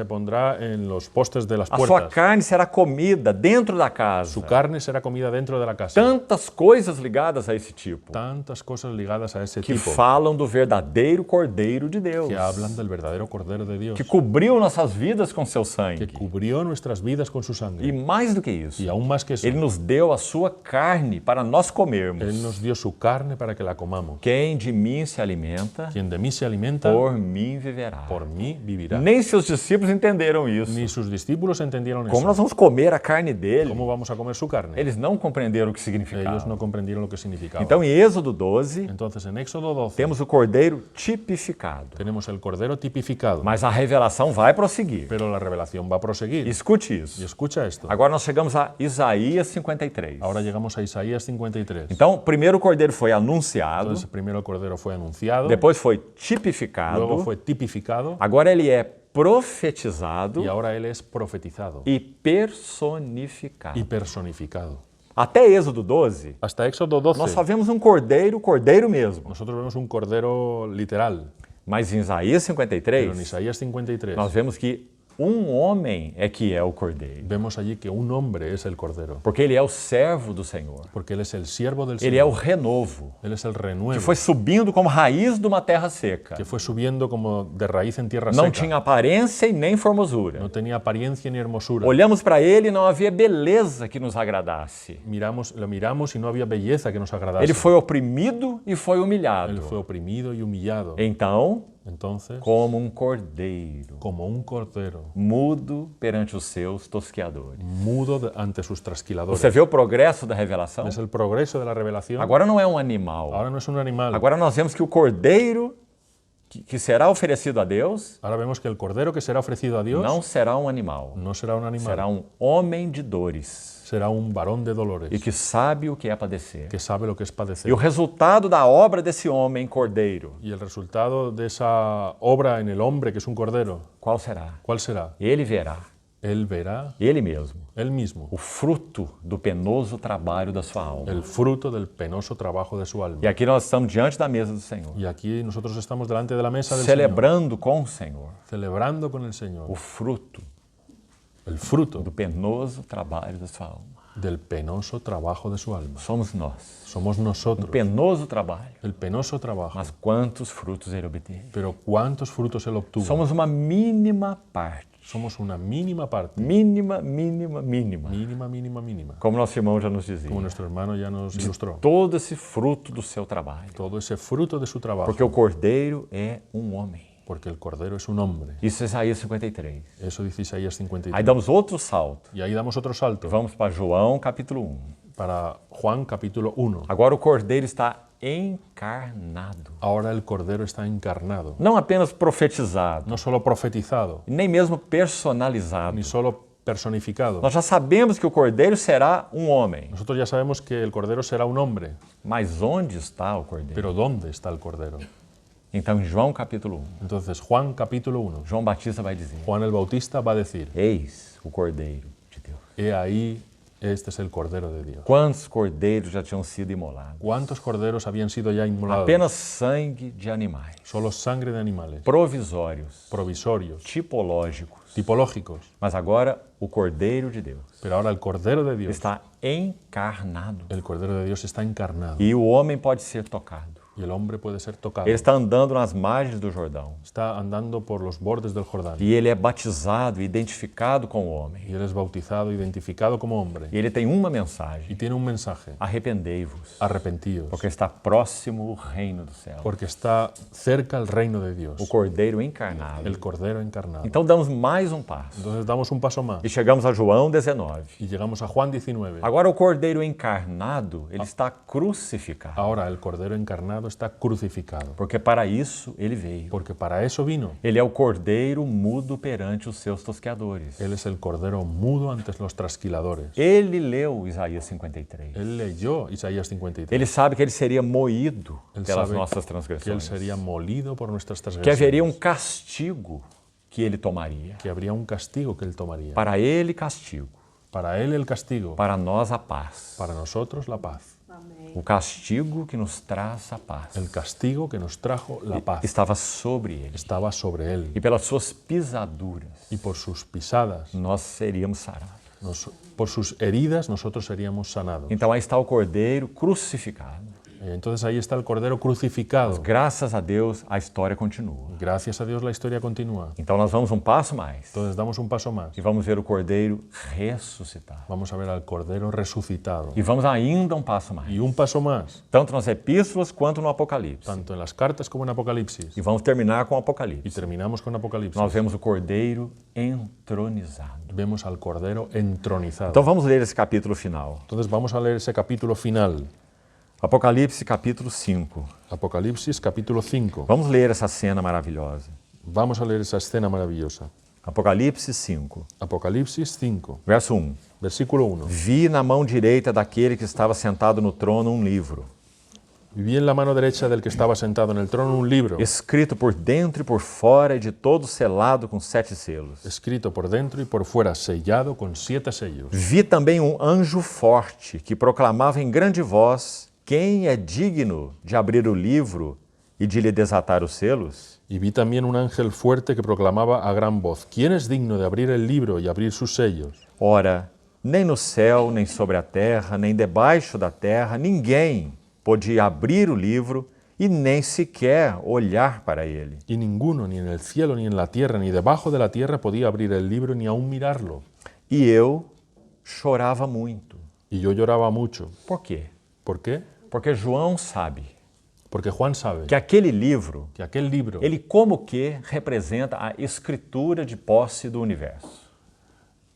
Speaker 2: pondrá en los postes de las
Speaker 1: A sua
Speaker 2: puertas.
Speaker 1: carne será comida dentro da casa.
Speaker 2: Su carne será comida dentro de la casa.
Speaker 1: Tantas coisas ligadas a esse tipo
Speaker 2: Tantas cosas ligadas a ese
Speaker 1: que
Speaker 2: tipo
Speaker 1: falam do verdadeiro Cordeiro de Deus,
Speaker 2: que hablan del verdadero Cordero de Dios,
Speaker 1: que cobriu nossas vidas com seu
Speaker 2: que
Speaker 1: sangue.
Speaker 2: cubrió nuestras vidas con su
Speaker 1: E
Speaker 2: sangre.
Speaker 1: mais do que isso,
Speaker 2: Y aún más que eso,
Speaker 1: ele nos deu a sua carne para nós comermos.
Speaker 2: Él nos dio su carne para que la comamos.
Speaker 1: Quem de mim se alimenta,
Speaker 2: Quien de mí se alimenta,
Speaker 1: por mim viverá.
Speaker 2: por mí vivirá.
Speaker 1: Nem seus discípulos entenderam isso.
Speaker 2: Ni sus discípulos entendieron
Speaker 1: Como
Speaker 2: eso.
Speaker 1: nós vamos comer a carne dele?
Speaker 2: ¿Cómo vamos a comer su carne?
Speaker 1: Eles não compreenderam o que
Speaker 2: Ellos
Speaker 1: significava.
Speaker 2: no comprendieron lo que significaba.
Speaker 1: Então, em Êxodo 12,
Speaker 2: Entonces en Éxodo 12
Speaker 1: temos o cordeiro tipificado.
Speaker 2: tenemos el Cordero tipificado,
Speaker 1: Mas a revelação vai prosseguir.
Speaker 2: pero la revelación va a proseguir.
Speaker 1: Escute
Speaker 2: Y
Speaker 1: isso.
Speaker 2: escucha esto.
Speaker 1: Agora nós chegamos a Isaías 53.
Speaker 2: Ahora llegamos a Isaías 53.
Speaker 1: Então, primeiro o cordeiro foi anunciado,
Speaker 2: Entonces primero el Cordero fue anunciado,
Speaker 1: depois foi tipificado,
Speaker 2: luego fue tipificado
Speaker 1: agora ele é profetizado
Speaker 2: y ahora Él es profetizado
Speaker 1: e personificado.
Speaker 2: y personificado.
Speaker 1: Até Êxodo 12,
Speaker 2: Hasta Éxodo 12
Speaker 1: nós só vemos um cordeiro, cordeiro mesmo.
Speaker 2: nosotros vemos un Cordero literal,
Speaker 1: Mas em Isaías
Speaker 2: pero en
Speaker 1: 53,
Speaker 2: Isaías 53
Speaker 1: nós vemos que homem é que é o cordeiro.
Speaker 2: vemos allí que un hombre es el Cordero,
Speaker 1: Porque ele é o servo do Senhor.
Speaker 2: porque Él es el siervo del
Speaker 1: Ele é o
Speaker 2: Señor.
Speaker 1: renovo,
Speaker 2: Él es el
Speaker 1: que
Speaker 2: renuevo,
Speaker 1: foi subindo como raiz de uma terra seca.
Speaker 2: que fue subiendo como de raíz en tierra
Speaker 1: Não
Speaker 2: seca.
Speaker 1: tinha aparência e nem formosura.
Speaker 2: No tenía apariencia ni hermosura.
Speaker 1: Olhamos para ele e não havia beleza que nos agradasse.
Speaker 2: Lo miramos y no había belleza que nos agradase.
Speaker 1: Ele foi oprimido e foi
Speaker 2: Él
Speaker 1: humilhado.
Speaker 2: fue oprimido y humillado.
Speaker 1: Então,
Speaker 2: Entonces,
Speaker 1: como um cordeiro,
Speaker 2: como un cordero,
Speaker 1: mudo perante os seus tosqueadores.
Speaker 2: mudo ante sus trasquiladores.
Speaker 1: Você vê o progresso da revelação?
Speaker 2: Es el progreso de la revelación.
Speaker 1: Agora não é um animal.
Speaker 2: Ahora no es un animal.
Speaker 1: Agora nós vemos que o cordeiro que será oferecido a Deus
Speaker 2: Ahora vemos que el cordero que será ofrecido a Dios
Speaker 1: não será um animal,
Speaker 2: no será un animal,
Speaker 1: será um homem de dores
Speaker 2: será un varón de dolores
Speaker 1: e que sabe o que é padecer.
Speaker 2: que sabe lo que es padecer.
Speaker 1: E o resultado da obra desse homem cordeiro,
Speaker 2: Y el resultado de esa obra en el hombre, que es un cordero,
Speaker 1: qual será?
Speaker 2: ¿cuál será?
Speaker 1: Ele verá,
Speaker 2: Él verá
Speaker 1: ele mesmo,
Speaker 2: él mismo
Speaker 1: o fruto do penoso trabalho da sua alma.
Speaker 2: el fruto del penoso trabajo de su alma.
Speaker 1: E aqui nós estamos diante da mesa do Senhor,
Speaker 2: Y aquí nosotros estamos delante de la mesa del Señor,
Speaker 1: celebrando com o Senhor
Speaker 2: celebrando con el Señor
Speaker 1: o fruto
Speaker 2: el fruto
Speaker 1: do penoso trabalho da sua alma.
Speaker 2: del penoso trabajo de su alma.
Speaker 1: Somos nós.
Speaker 2: Somos
Speaker 1: Um
Speaker 2: nosotros
Speaker 1: penoso trabalho,
Speaker 2: el penoso trabajo.
Speaker 1: mas quantos frutos ele obteve?
Speaker 2: Pero ¿cuántos frutos él obtuvo?
Speaker 1: Somos uma mínima parte.
Speaker 2: Somos una mínima parte.
Speaker 1: Mínima, mínima, mínima.
Speaker 2: Mínima, mínima, mínima.
Speaker 1: Como nosso irmão já nos dizia.
Speaker 2: Como nuestro hermano ya nos ilustró.
Speaker 1: Todo esse fruto do seu trabalho.
Speaker 2: Todo ese fruto de su trabajo.
Speaker 1: Porque o cordeiro é um homem.
Speaker 2: Porque el cordero es un hombre.
Speaker 1: Isso é Isaías 53.
Speaker 2: Eso dice Isaías
Speaker 1: Aí
Speaker 2: 53.
Speaker 1: damos outro salto.
Speaker 2: Y ahí damos otro salto
Speaker 1: Vamos para João capítulo 1.
Speaker 2: para Juan capítulo 1.
Speaker 1: Agora o cordeiro está encarnado.
Speaker 2: Ahora el cordero está encarnado.
Speaker 1: Não apenas profetizado,
Speaker 2: No solo profetizado,
Speaker 1: nem mesmo personalizado.
Speaker 2: ni solo personificado.
Speaker 1: Nós já sabemos que o cordeiro será um homem.
Speaker 2: Nosotros ya sabemos que el cordero será un hombre.
Speaker 1: Mas onde está o cordeiro?
Speaker 2: Pero ¿dónde está el cordero?
Speaker 1: Então, em João capítulo 1,
Speaker 2: Entonces, Juan capítulo 1.
Speaker 1: João Batista vai dizer:
Speaker 2: Juan el Bautista va a decir:
Speaker 1: Eis o cordeiro de Deus.
Speaker 2: He ahí, este es el cordero de Dios.
Speaker 1: Quantos cordeiros já tinham sido imolados?
Speaker 2: ¿Cuántos corderos habían sido ya inmolados?
Speaker 1: Apenas sangue de animais,
Speaker 2: Solo sangre de animales,
Speaker 1: provisórios,
Speaker 2: provisorios,
Speaker 1: tipológicos.
Speaker 2: tipológicos.
Speaker 1: Mas agora o cordeiro de Deus
Speaker 2: Pero ahora el cordero de Dios,
Speaker 1: está encarnado.
Speaker 2: el cordero de Dios está encarnado.
Speaker 1: E o homem pode ser tocado.
Speaker 2: Y el hombre puede ser tocado.
Speaker 1: Ele está andando nas margens do Jordão.
Speaker 2: Está andando por los bordes del Jordán.
Speaker 1: E ele é batizado, identificado com o homem.
Speaker 2: Y él es bautizado, identificado como hombre.
Speaker 1: E ele tem uma
Speaker 2: Y
Speaker 1: mensagem:
Speaker 2: tiene un mensaje:
Speaker 1: arrependei-vos,
Speaker 2: arrepentíos,
Speaker 1: porque está próximo o reino do céu.
Speaker 2: porque está cerca el reino de
Speaker 1: O
Speaker 2: Dios,
Speaker 1: cordeiro encarnado.
Speaker 2: el cordero encarnado.
Speaker 1: Então damos mais um passo.
Speaker 2: Entonces damos un paso más
Speaker 1: E chegamos a João 19.
Speaker 2: y llegamos a Juan 19.
Speaker 1: Agora o cordeiro encarnado, ele está crucificado.
Speaker 2: Ahora el cordero encarnado está crucificado,
Speaker 1: Porque para isso ele veio.
Speaker 2: porque para eso vino.
Speaker 1: Ele é o cordeiro mudo perante os seus tosqueadores.
Speaker 2: Él es el cordero mudo ante los trasquiladores.
Speaker 1: Ele leu Isaías 53.
Speaker 2: Él leyó Isaías 53.
Speaker 1: Ele sabe que ele seria moído
Speaker 2: Él
Speaker 1: pelas
Speaker 2: sabe
Speaker 1: nossas
Speaker 2: que él
Speaker 1: transgressões.
Speaker 2: sería molido por nuestras
Speaker 1: Que haveria
Speaker 2: transgresiones,
Speaker 1: castigo que ele tomaria.
Speaker 2: que habría un castigo que él tomaría.
Speaker 1: Para ele, castigo.
Speaker 2: Para él el castigo,
Speaker 1: Para nós, a paz.
Speaker 2: para nosotros la paz.
Speaker 1: O castigo que nos traz a paz
Speaker 2: El castigo que nos trajo la paz
Speaker 1: estava sobre ele.
Speaker 2: estaba sobre él,
Speaker 1: E pelas suas pisaduras,
Speaker 2: y por sus pisadas,
Speaker 1: nós seríamos sarados.
Speaker 2: por sus heridas, nosotros seríamos sanados.
Speaker 1: Então aí está o cordeiro crucificado.
Speaker 2: Entonces ahí está el cordero crucificado.
Speaker 1: Graças a Deus, a história continua.
Speaker 2: Gracias a Dios la historia continúa.
Speaker 1: Então nós vamos um passo mais
Speaker 2: Entonces damos un paso más.
Speaker 1: e vamos ver o cordeiro ressuscitado.
Speaker 2: Vamos a ver al cordero resucitado.
Speaker 1: E vamos ainda um passo mais,
Speaker 2: Y un paso más,
Speaker 1: tanto nas epístolas quanto no Apocalipse.
Speaker 2: tanto en las cartas como en Apocalipsis.
Speaker 1: E vamos terminar com o
Speaker 2: Y
Speaker 1: Apocalipse.
Speaker 2: terminamos con Apocalipsis.
Speaker 1: Nós vemos o cordeiro entronizado.
Speaker 2: Vemos al cordero entronizado.
Speaker 1: Então vamos ler esse capítulo final.
Speaker 2: Entonces vamos a leer ese capítulo final.
Speaker 1: Apocalipse capítulo 5.
Speaker 2: Apocalipsis capítulo 5.
Speaker 1: Vamos ler essa cena maravilhosa.
Speaker 2: Vamos a leer esa escena maravillosa.
Speaker 1: Apocalipse 5,
Speaker 2: Apocalipsis 5,
Speaker 1: verso 1.
Speaker 2: versículo 1.
Speaker 1: Vi na mão direita daquele que estava sentado no trono um livro,
Speaker 2: Vi en la mano derecha del que estaba sentado en el trono un libro,
Speaker 1: escrito por dentro e por fora e de todo selado com 7 selos.
Speaker 2: escrito por dentro y por fuera, sellado con 7 sellos.
Speaker 1: Vi também um anjo forte que proclamava em grande voz: quem é digno de abrir o livro e de lhe desatar os selos?
Speaker 2: Y vi también un ángel fuerte que proclamaba a gran voz: ¿Quién es digno de abrir el libro y abrir sus sellos?
Speaker 1: Ora, nem no céu, nem sobre a terra, nem debaixo da terra, ninguém podia abrir o livro e nem sequer olhar para ele.
Speaker 2: Y ninguno, ni en el cielo, ni en la tierra, ni debajo de la tierra, podía abrir el libro ni aún mirarlo.
Speaker 1: E eu chorava muito.
Speaker 2: Y yo lloraba mucho.
Speaker 1: Por quê?
Speaker 2: ¿Por qué?
Speaker 1: Porque João sabe
Speaker 2: Porque Juan sabe
Speaker 1: que aquele livro,
Speaker 2: que aquel libro,
Speaker 1: ele como que representa a escritura de posse do universo.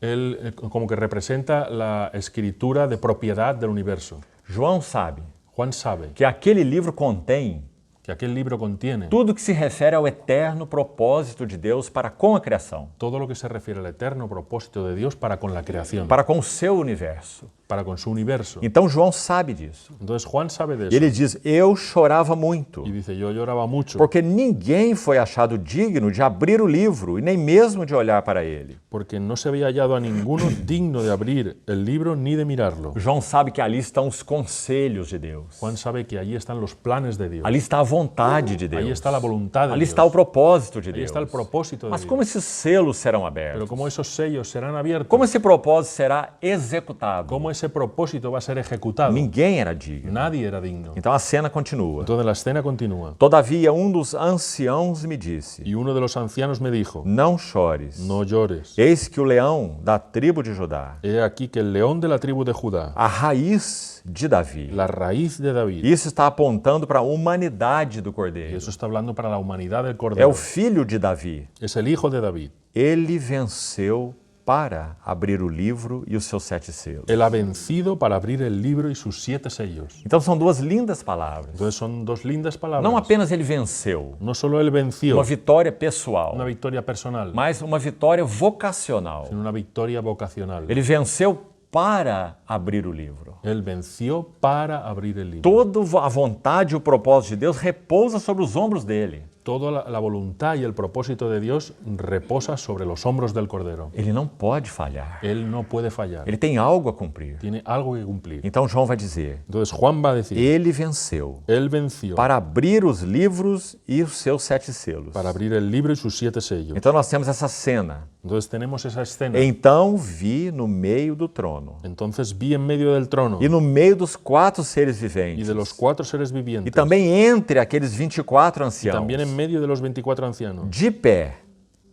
Speaker 2: él como que representa la escritura de propiedad del universo.
Speaker 1: João sabe
Speaker 2: Juan sabe
Speaker 1: que aquele livro contém
Speaker 2: que aquel libro contiene
Speaker 1: tudo que se refere ao eterno propósito de Deus para com a criação,
Speaker 2: todo lo que se refiere al eterno propósito de Dios para con la creación,
Speaker 1: para com o seu universo.
Speaker 2: para con su universo.
Speaker 1: Então João sabe disso.
Speaker 2: Entonces Juan sabe de
Speaker 1: E
Speaker 2: eso
Speaker 1: ele diz: eu chorava muito,
Speaker 2: y dice, yo lloraba mucho
Speaker 1: porque ninguém foi achado digno de abrir o livro e nem mesmo de olhar para ele.
Speaker 2: porque no se había hallado a ninguno digno de abrir el libro ni de mirarlo.
Speaker 1: João sabe que ali estão os conselhos de Deus.
Speaker 2: Juan sabe que allí están los planes de Dios.
Speaker 1: Ali está a vontade de Deus.
Speaker 2: Ahí está la voluntad de
Speaker 1: Ali
Speaker 2: Dios.
Speaker 1: está o propósito de
Speaker 2: Ahí
Speaker 1: Deus.
Speaker 2: está el propósito de
Speaker 1: Mas
Speaker 2: Dios.
Speaker 1: como esses selos serão
Speaker 2: Pero
Speaker 1: abertos?
Speaker 2: cómo esos sellos serán abiertos,
Speaker 1: Como esse propósito será executado?
Speaker 2: cómo ese propósito va a ser ejecutado.
Speaker 1: Ninguém era digno.
Speaker 2: Nadie era digno.
Speaker 1: Então a cena continua.
Speaker 2: Entonces la escena continúa.
Speaker 1: Todavia, um dos anciãos me disse:
Speaker 2: Y uno de los ancianos me dijo,
Speaker 1: não chores.
Speaker 2: no llores.
Speaker 1: Eis que o leão da tribo de Judá,
Speaker 2: He aquí que el león de la tribu de Judá,
Speaker 1: a raiz de Davi.
Speaker 2: la raíz de David,
Speaker 1: Isso está apontando para a humanidade do
Speaker 2: y
Speaker 1: Cordeiro.
Speaker 2: eso está hablando para la humanidad del
Speaker 1: É
Speaker 2: Cordero,
Speaker 1: o filho de Davi.
Speaker 2: es el hijo de David.
Speaker 1: Ele venceu para abrir o livro e os seus 7 selos.
Speaker 2: Él ha vencido para abrir el libro y sus 7 sellos.
Speaker 1: Então são duas lindas palavras.
Speaker 2: Entonces son dos lindas palabras.
Speaker 1: Não apenas ele venceu,
Speaker 2: No solo él venció
Speaker 1: uma vitória pessoal,
Speaker 2: una victoria personal,
Speaker 1: mas uma vitória vocacional.
Speaker 2: sino una victoria vocacional.
Speaker 1: Ele venceu para abrir o livro.
Speaker 2: Él venció para abrir el libro.
Speaker 1: Toda a vontade e o propósito de Deus repousa sobre os ombros dele.
Speaker 2: Toda la voluntad y el propósito de Dios reposa sobre los hombros del Cordero.
Speaker 1: Ele não pode falhar.
Speaker 2: Él no puede fallar.
Speaker 1: Ele tem algo a cumprir.
Speaker 2: Tiene algo que cumplir.
Speaker 1: Então João vai dizer:
Speaker 2: Entonces Juan va a decir,
Speaker 1: ele venceu
Speaker 2: él venció
Speaker 1: para abrir os livros e os seus 7 selos.
Speaker 2: para abrir el libro y sus 7 sellos.
Speaker 1: Então nós temos essa cena.
Speaker 2: Entonces tenemos esa escena.
Speaker 1: Então vi no meio do trono
Speaker 2: Entonces vi en medio del trono
Speaker 1: e no meio dos 4 seres
Speaker 2: y
Speaker 1: viventes
Speaker 2: de los 4 seres
Speaker 1: e
Speaker 2: vivientes
Speaker 1: também entre aqueles 24
Speaker 2: y
Speaker 1: anciãos,
Speaker 2: también en medio de los 24 ancianos,
Speaker 1: de pé,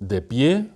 Speaker 2: de pie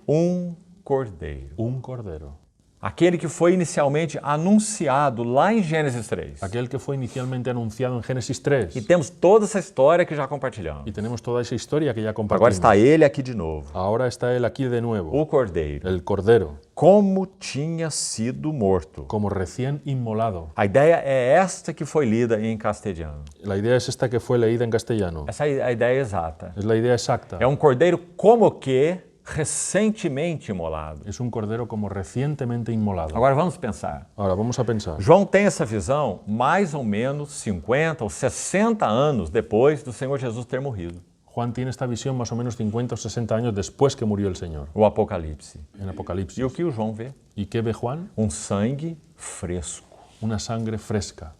Speaker 1: cordeiro.
Speaker 2: un cordero.
Speaker 1: Aquele que foi inicialmente anunciado lá em Gênesis 3.
Speaker 2: Aquel que fue inicialmente anunciado en Génesis 3.
Speaker 1: E temos toda essa história que já compartilhamos.
Speaker 2: Y tenemos toda esa historia que ya
Speaker 1: Agora
Speaker 2: compartimos.
Speaker 1: está ele aqui de novo,
Speaker 2: Ahora está él aquí de nuevo,
Speaker 1: o cordeiro,
Speaker 2: el cordero,
Speaker 1: como tinha sido morto.
Speaker 2: como recién inmolado.
Speaker 1: A ideia é esta que foi lida em castelhano.
Speaker 2: La idea es esta que fue leída en castellano.
Speaker 1: Essa é a ideia exata.
Speaker 2: Es la idea exacta.
Speaker 1: É um cordeiro como que recentemente imolado.
Speaker 2: Es un cordero como recientemente inmolado.
Speaker 1: Agora vamos pensar.
Speaker 2: Ahora vamos a pensar.
Speaker 1: João tem essa visão mais ou menos 50 ou 60 anos depois do Senhor Jesus ter morrido.
Speaker 2: Juan tiene esta visión más o menos 50 o 60 años después que murió el Señor,
Speaker 1: O Apocalipse.
Speaker 2: en Apocalipsis.
Speaker 1: E o que o João vê?
Speaker 2: ¿Y qué ve Juan?
Speaker 1: Um sangue fresco.
Speaker 2: Una sangre fresca,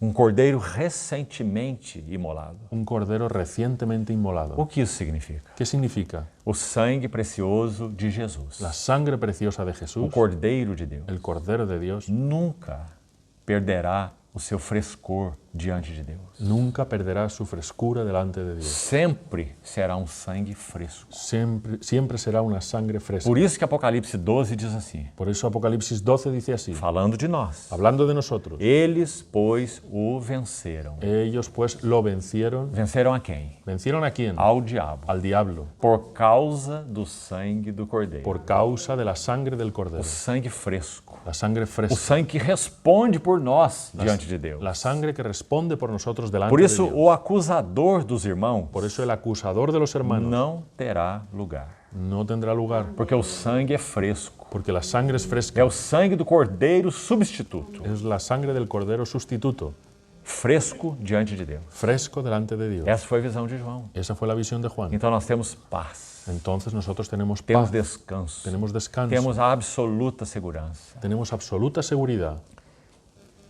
Speaker 1: Um cordeiro recentemente imolado.
Speaker 2: un cordero recientemente
Speaker 1: O
Speaker 2: inmolado.
Speaker 1: que isso significa?
Speaker 2: ¿Qué significa?
Speaker 1: O sangue precioso de Jesus.
Speaker 2: La sangre preciosa de
Speaker 1: O
Speaker 2: Jesús,
Speaker 1: Cordeiro de Deus
Speaker 2: el Cordero de Dios,
Speaker 1: nunca perderá o seu frescor diante de Deus.
Speaker 2: nunca perderá su frescura delante de Dios.
Speaker 1: Sempre será um sangue fresco.
Speaker 2: Siempre será una sangre fresca.
Speaker 1: Por isso que Apocalipse 12 diz assim,
Speaker 2: Por eso Apocalipsis 12 dice así,
Speaker 1: falando de nós.
Speaker 2: hablando de nosotros,
Speaker 1: Eles, pois, o venceram.
Speaker 2: ellos pues lo vencieron.
Speaker 1: Venceram a quem?
Speaker 2: ¿Vencieron a quién?
Speaker 1: Ao diabo.
Speaker 2: Al diablo,
Speaker 1: Por causa do sangue do Cordeiro.
Speaker 2: por causa de la sangre del
Speaker 1: O
Speaker 2: Cordero.
Speaker 1: sangue fresco.
Speaker 2: La sangre
Speaker 1: O
Speaker 2: fresca,
Speaker 1: sangue que responde por nós diante de Deus.
Speaker 2: la sangre que responde por nosotros delante
Speaker 1: Por
Speaker 2: de
Speaker 1: isso,
Speaker 2: Dios.
Speaker 1: o acusador dos irmãos
Speaker 2: Por eso el acusador de los hermanos
Speaker 1: não terá lugar.
Speaker 2: no tendrá lugar,
Speaker 1: Porque o sangue é fresco.
Speaker 2: porque la sangre es
Speaker 1: É
Speaker 2: fresca.
Speaker 1: o sangue do Cordeiro substituto.
Speaker 2: Es la sangre del Cordero sustituto,
Speaker 1: Fresco diante de Deus.
Speaker 2: fresco delante de Dios.
Speaker 1: Essa foi a visão de João.
Speaker 2: Esa fue la visión de Juan.
Speaker 1: Então nós temos paz,
Speaker 2: Entonces nosotros tenemos
Speaker 1: temos
Speaker 2: paz,
Speaker 1: descanso,
Speaker 2: tenemos descanso,
Speaker 1: temos a absoluta segurança.
Speaker 2: tenemos absoluta seguridad.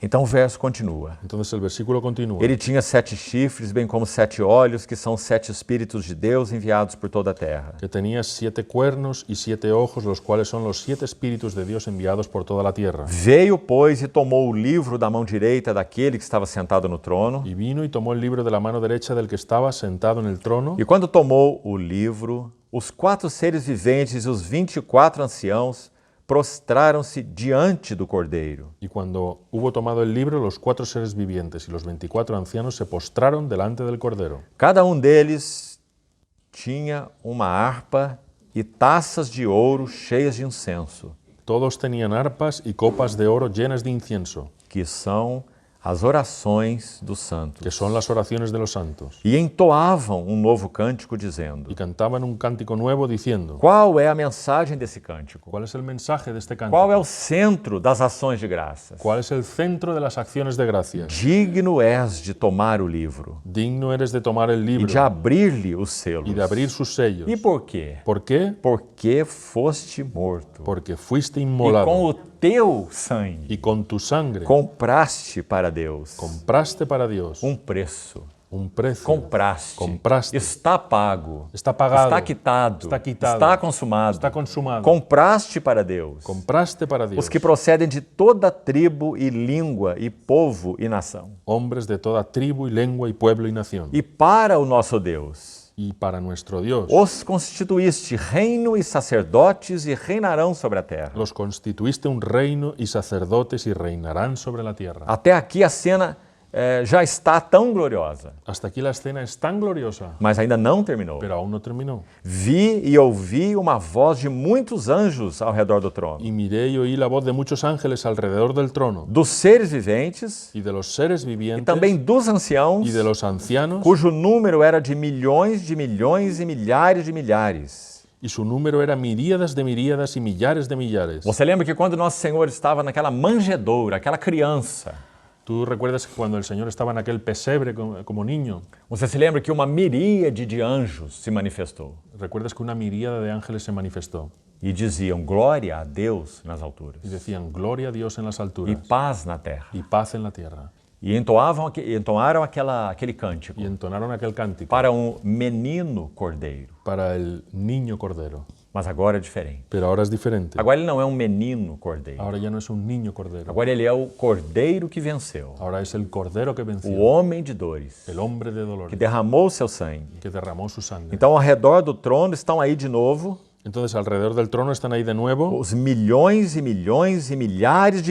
Speaker 1: Então o verso continua.
Speaker 2: Entonces el versículo continúa.
Speaker 1: Ele tinha 7 chifres, bem como 7 olhos, que são 7 espíritus de Deus enviados por toda a terra.
Speaker 2: Que tenía 7 cuernos y 7 ojos, los cuales son los 7 espíritus de Dios enviados por toda la tierra.
Speaker 1: Veio, pois, e tomou o livro da mão direita daquele que estava sentado no trono.
Speaker 2: Y vino y tomó el libro de la mano derecha del que estaba sentado en el trono.
Speaker 1: E quando tomou o livro, os 4 seres viventes e os 24 anciãos prostraram-se diante do Cordeiro.
Speaker 2: Y cuando hubo tomado el libro, los 4 seres vivientes y los 24 ancianos se postraron delante del Cordero.
Speaker 1: Cada deles tinha uma harpa e taças de ouro cheias de incenso,
Speaker 2: Todos tenían arpas y copas de oro llenas de incienso,
Speaker 1: que são as orações dos santos.
Speaker 2: que son las oraciones de los santos.
Speaker 1: E entoavam um novo cântico dizendo:
Speaker 2: Y cantaban un cántico nuevo diciendo,
Speaker 1: qual é a mensagem desse cântico?
Speaker 2: ¿cuál es el mensaje de este
Speaker 1: Qual
Speaker 2: cántico?
Speaker 1: é o centro das ações de graças?
Speaker 2: ¿Cuál es el centro de las acciones de gracias?
Speaker 1: Digno és de tomar o livro
Speaker 2: Digno eres de tomar el
Speaker 1: e
Speaker 2: libro
Speaker 1: de abrir-lhe os selos.
Speaker 2: y de abrir sus sellos.
Speaker 1: E por quê?
Speaker 2: ¿Por qué?
Speaker 1: Porque foste morto.
Speaker 2: Porque fuiste
Speaker 1: E com
Speaker 2: inmolado
Speaker 1: o teu sangue
Speaker 2: y con tu sangre
Speaker 1: compraste para Deus
Speaker 2: compraste para Dios
Speaker 1: um preço.
Speaker 2: un precio.
Speaker 1: Compraste. Está pago.
Speaker 2: Está pagado.
Speaker 1: Está quitado.
Speaker 2: Está quitado.
Speaker 1: Está consumado.
Speaker 2: Está consumado.
Speaker 1: Compraste para Deus
Speaker 2: Compraste para Dios
Speaker 1: os que procedem de toda tribo e língua e povo e nação.
Speaker 2: hombres de toda tribu y lengua y pueblo y nación.
Speaker 1: E para o nosso Deus
Speaker 2: Y para nuestro Dios
Speaker 1: os constituíste reino e sacerdotes e reinarão sobre a terra.
Speaker 2: los constituiste un reino y sacerdotes y reinarán sobre la tierra.
Speaker 1: Até aqui a cena já está tão gloriosa,
Speaker 2: Hasta aquí la escena es tan gloriosa,
Speaker 1: mas ainda não terminou.
Speaker 2: pero aún no terminó.
Speaker 1: Vi e ouvi uma voz de muitos anjos ao redor do trono,
Speaker 2: Y miré y oí la voz de muchos ángeles alrededor del trono
Speaker 1: dos seres viventes
Speaker 2: y de los seres
Speaker 1: e
Speaker 2: vivientes
Speaker 1: também dos anciãos,
Speaker 2: y de los ancianos,
Speaker 1: cujo número era de milhões e milhares de milhares.
Speaker 2: y su número era miríadas y millares de millares.
Speaker 1: Você lembra que quando Nosso Senhor estava naquela manjedoura, aquela criança,
Speaker 2: ¿Tú recuerdas que cuando el Señor estaba en aquel pesebre como niño?
Speaker 1: você se lembra que uma miríade de anjos se manifestou
Speaker 2: ¿Recuerdas que una miríada de ángeles se manifestó
Speaker 1: e diziam glória a Deus nas alturas
Speaker 2: y decían gloria a Dios en las
Speaker 1: e
Speaker 2: alturas
Speaker 1: paz na terra?
Speaker 2: y paz en la tierra?
Speaker 1: E entoaram aquele cântico
Speaker 2: Y entonaron aquel cántico
Speaker 1: para um menino cordeiro.
Speaker 2: para el niño cordero.
Speaker 1: Mas agora é diferente.
Speaker 2: Pero ahora es diferente.
Speaker 1: Agora ele não é um menino cordeiro.
Speaker 2: Ahora ya no es un niño cordero.
Speaker 1: Agora ele é o cordeiro que venceu.
Speaker 2: Ahora es el cordero que
Speaker 1: O
Speaker 2: venció,
Speaker 1: homem de dores,
Speaker 2: el hombre de
Speaker 1: que
Speaker 2: dolores,
Speaker 1: derramou seu sangue.
Speaker 2: que derramó su sangre.
Speaker 1: Então, ao redor do trono estão aí de novo
Speaker 2: Entonces alrededor del trono están ahí de nuevo
Speaker 1: os milhões e milhares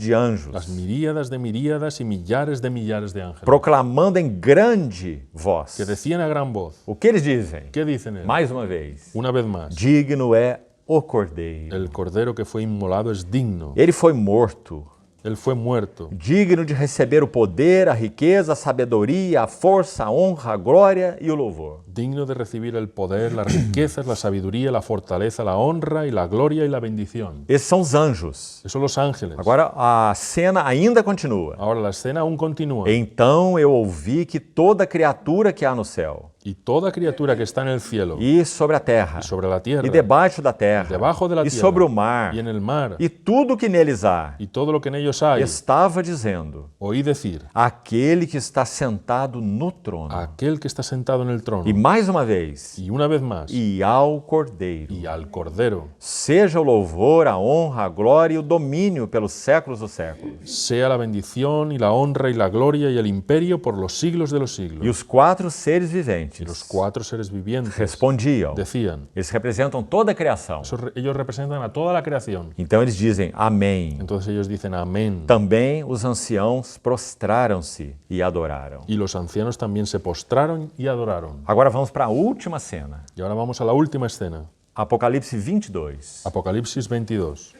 Speaker 1: de anjos,
Speaker 2: las miríadas y millares de ángeles
Speaker 1: proclamando em grande voz.
Speaker 2: que decían a gran voz.
Speaker 1: O que eles dizem?
Speaker 2: ¿Qué dicen ellos?
Speaker 1: Mais uma vez,
Speaker 2: Una vez más,
Speaker 1: digno é o cordeiro.
Speaker 2: el cordero que fue inmolado es digno.
Speaker 1: Ele foi morto,
Speaker 2: Él fue muerto,
Speaker 1: digno de receber o poder, a riqueza, a sabedoria, a força, a honra, a glória e o louvor.
Speaker 2: digno de recibir el poder, las riquezas, la sabiduría, la fortaleza, la honra y la gloria y la bendición.
Speaker 1: Esses são os anjos.
Speaker 2: Esos son los ángeles.
Speaker 1: Agora a cena ainda continua.
Speaker 2: Ahora la escena aún continúa.
Speaker 1: Então eu ouvi que toda criatura que há no céu
Speaker 2: Y toda criatura que está en el cielo
Speaker 1: e sobre a terra
Speaker 2: y sobre la tierra
Speaker 1: e debaixo da terra
Speaker 2: debajo de la
Speaker 1: e
Speaker 2: tierra
Speaker 1: sobre o mar
Speaker 2: y en el mar
Speaker 1: e tudo que neles há,
Speaker 2: y todo lo que en ellos hay,
Speaker 1: estava dizendo:
Speaker 2: oí decir,
Speaker 1: aquele que está sentado no trono.
Speaker 2: aquel que está sentado en el trono,
Speaker 1: E mais uma vez,
Speaker 2: y una vez más,
Speaker 1: e ao Cordeiro,
Speaker 2: y al Cordero,
Speaker 1: seja o louvor, a honra, a glória e o domínio pelos séculos dos séculos.
Speaker 2: sea la bendición y la honra y la gloria y el imperio por los siglos de los
Speaker 1: E
Speaker 2: siglos.
Speaker 1: os quatro seres
Speaker 2: Y los
Speaker 1: viventes
Speaker 2: cuatro seres vivientes
Speaker 1: respondiam.
Speaker 2: decían,
Speaker 1: Eles representam toda a criação.
Speaker 2: ellos representan a toda la creación.
Speaker 1: Então eles dizem amém.
Speaker 2: Entonces ellos dicen amén.
Speaker 1: Também os anciãos prostraram-se e adoraram.
Speaker 2: Y los ancianos también se postraron y adoraron.
Speaker 1: Agora vamos para a última cena.
Speaker 2: Y ahora vamos a la última escena.
Speaker 1: Apocalipse 22,
Speaker 2: Apocalipsis 22,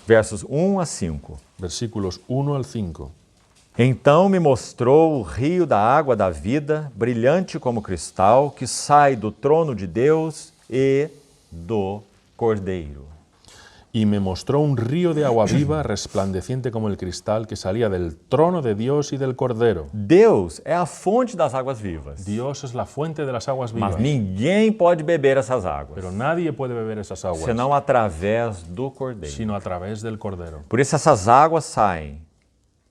Speaker 1: versos 1 a 5.
Speaker 2: versículos 1 al 5.
Speaker 1: Então me mostrou o rio da água da vida, brilhante como cristal, que sai do trono de Deus e do Cordeiro.
Speaker 2: Y me mostró un río de agua viva, resplandeciente como el cristal, que salía del trono de Dios y del Cordero.
Speaker 1: Deus é a fonte das águas vivas,
Speaker 2: Dios es la fuente de las aguas vivas,
Speaker 1: mas ninguém pode beber essas águas,
Speaker 2: pero nadie puede beber esas aguas,
Speaker 1: senão através do Cordeiro.
Speaker 2: sino a través del Cordero.
Speaker 1: Por isso essas águas saem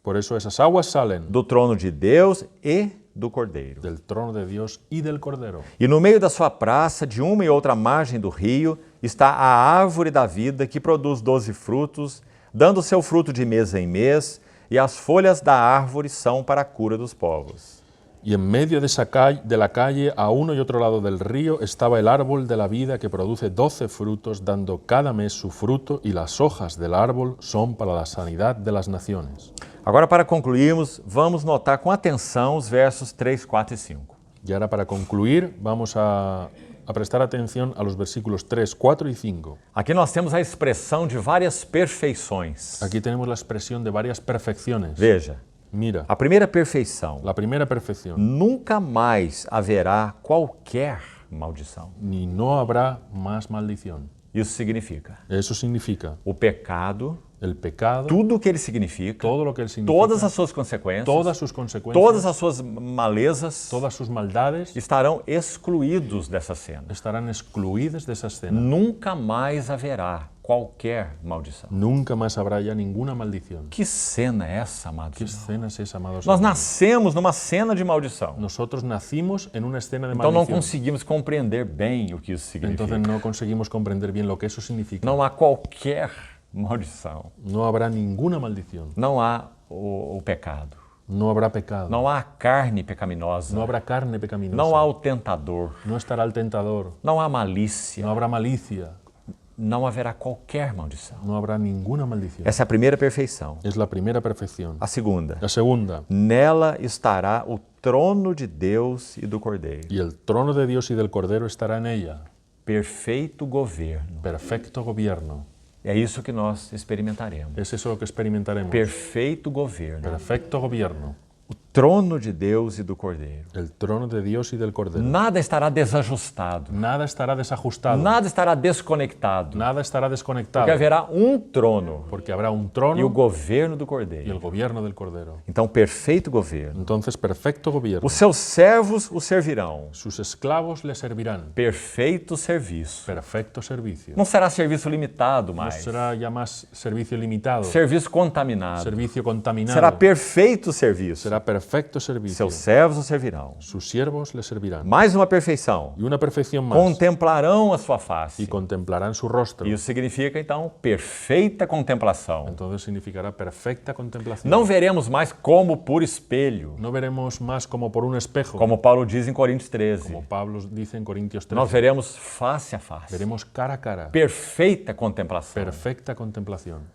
Speaker 2: Por eso esas aguas salen
Speaker 1: do trono de Deus e do Cordeiro.
Speaker 2: del trono de Dios y del Cordero.
Speaker 1: E no meio da sua praça, de uma e outra margem do rio, está a árvore da vida, que produz 12 frutos, dando seu fruto de mês em mês, e as folhas da árvore são para a cura dos povos.
Speaker 2: Y en medio de la calle, a uno y otro lado del río, estaba el árbol de la vida que produce 12 frutos, dando cada mes su fruto, y las hojas del árbol son para la sanidad de las naciones.
Speaker 1: Agora, para concluirmos, vamos notar com atenção os versos 3, 4 e 5.
Speaker 2: Y ahora, para concluir, vamos a prestar atención a los versículos 3, 4 y 5.
Speaker 1: Aqui nós temos a expressão de várias perfeições.
Speaker 2: Aquí tenemos la expresión de varias perfecciones.
Speaker 1: Veja,
Speaker 2: Mira,
Speaker 1: a primeira perfeição.
Speaker 2: la primera perfección.
Speaker 1: Nunca mais haverá qualquer maldição.
Speaker 2: Ni no habrá más maldición.
Speaker 1: Isso significa
Speaker 2: Eso significa
Speaker 1: o pecado,
Speaker 2: el pecado,
Speaker 1: tudo o que ele significa,
Speaker 2: todo lo que él significa,
Speaker 1: todas as suas consequências,
Speaker 2: todas sus consecuencias,
Speaker 1: todas as suas malezas
Speaker 2: todas sus maldades
Speaker 1: estarão excluídos dessa cena.
Speaker 2: estarán excluidas de esa escena.
Speaker 1: Nunca mais haverá qualquer maldição.
Speaker 2: Nunca más habrá ya ninguna maldición.
Speaker 1: Que cena é essa, amados
Speaker 2: ¿Qué
Speaker 1: irmãos?
Speaker 2: escena es esa, amados
Speaker 1: Nós
Speaker 2: hermanos?
Speaker 1: nascemos numa cena de maldição.
Speaker 2: Nosotros nacimos en una escena de
Speaker 1: Então não
Speaker 2: maldición.
Speaker 1: conseguimos compreender bem o que isso significa.
Speaker 2: Entonces no conseguimos comprender bien lo que eso significa.
Speaker 1: Não há qualquer maldição.
Speaker 2: No habrá ninguna maldición.
Speaker 1: Não há o pecado.
Speaker 2: No habrá pecado.
Speaker 1: Não há carne pecaminosa.
Speaker 2: No habrá carne pecaminosa.
Speaker 1: Não há o tentador.
Speaker 2: No estará el tentador.
Speaker 1: Não há malícia.
Speaker 2: No habrá malicia.
Speaker 1: Não haverá qualquer maldição.
Speaker 2: No habrá ninguna maldición.
Speaker 1: Essa é a primeira perfeição.
Speaker 2: Es la primera perfección.
Speaker 1: A segunda,
Speaker 2: La segunda,
Speaker 1: nela estará o trono de Deus e do Cordeiro.
Speaker 2: y el trono de Dios y del Cordero estará en ella.
Speaker 1: Perfeito governo.
Speaker 2: Perfecto gobierno.
Speaker 1: É isso que nós experimentaremos.
Speaker 2: Es eso lo que experimentaremos.
Speaker 1: Perfeito governo.
Speaker 2: Perfecto gobierno.
Speaker 1: O trono de Deus e do Cordeiro.
Speaker 2: El trono de Dios y del Cordero.
Speaker 1: Nada estará desajustado.
Speaker 2: Nada estará desajustado.
Speaker 1: Nada estará desconectado.
Speaker 2: Nada estará desconectado.
Speaker 1: Porque haverá um trono
Speaker 2: Porque habrá un
Speaker 1: e o
Speaker 2: trono
Speaker 1: governo do
Speaker 2: y el
Speaker 1: Cordeiro.
Speaker 2: gobierno del Cordero.
Speaker 1: Então, perfeito governo.
Speaker 2: Entonces, perfecto gobierno.
Speaker 1: Os seus servos o servirão.
Speaker 2: Sus esclavos le servirán.
Speaker 1: Perfeito serviço.
Speaker 2: Perfecto servicio.
Speaker 1: Não será serviço limitado
Speaker 2: No
Speaker 1: mais.
Speaker 2: será ya más servicio limitado.
Speaker 1: Serviço contaminado.
Speaker 2: Servicio contaminado.
Speaker 1: Será perfeito serviço.
Speaker 2: Será perfecto servicio.
Speaker 1: Seus servos o servirão.
Speaker 2: Sus siervos le servirán.
Speaker 1: Mais uma perfeição.
Speaker 2: Y una perfección más.
Speaker 1: Contemplarão a sua face.
Speaker 2: Y contemplarán su rostro.
Speaker 1: Isso significa, então, perfeita contemplação.
Speaker 2: Entonces significará perfecta contemplación.
Speaker 1: Não veremos mais como por espelho,
Speaker 2: No veremos más como por un espejo,
Speaker 1: como Paulo diz em Coríntios 13.
Speaker 2: como Pablo dice en Corintios 13.
Speaker 1: Nós veremos face a face.
Speaker 2: Veremos cara a cara.
Speaker 1: Perfeita contemplação.
Speaker 2: Perfecta contemplación.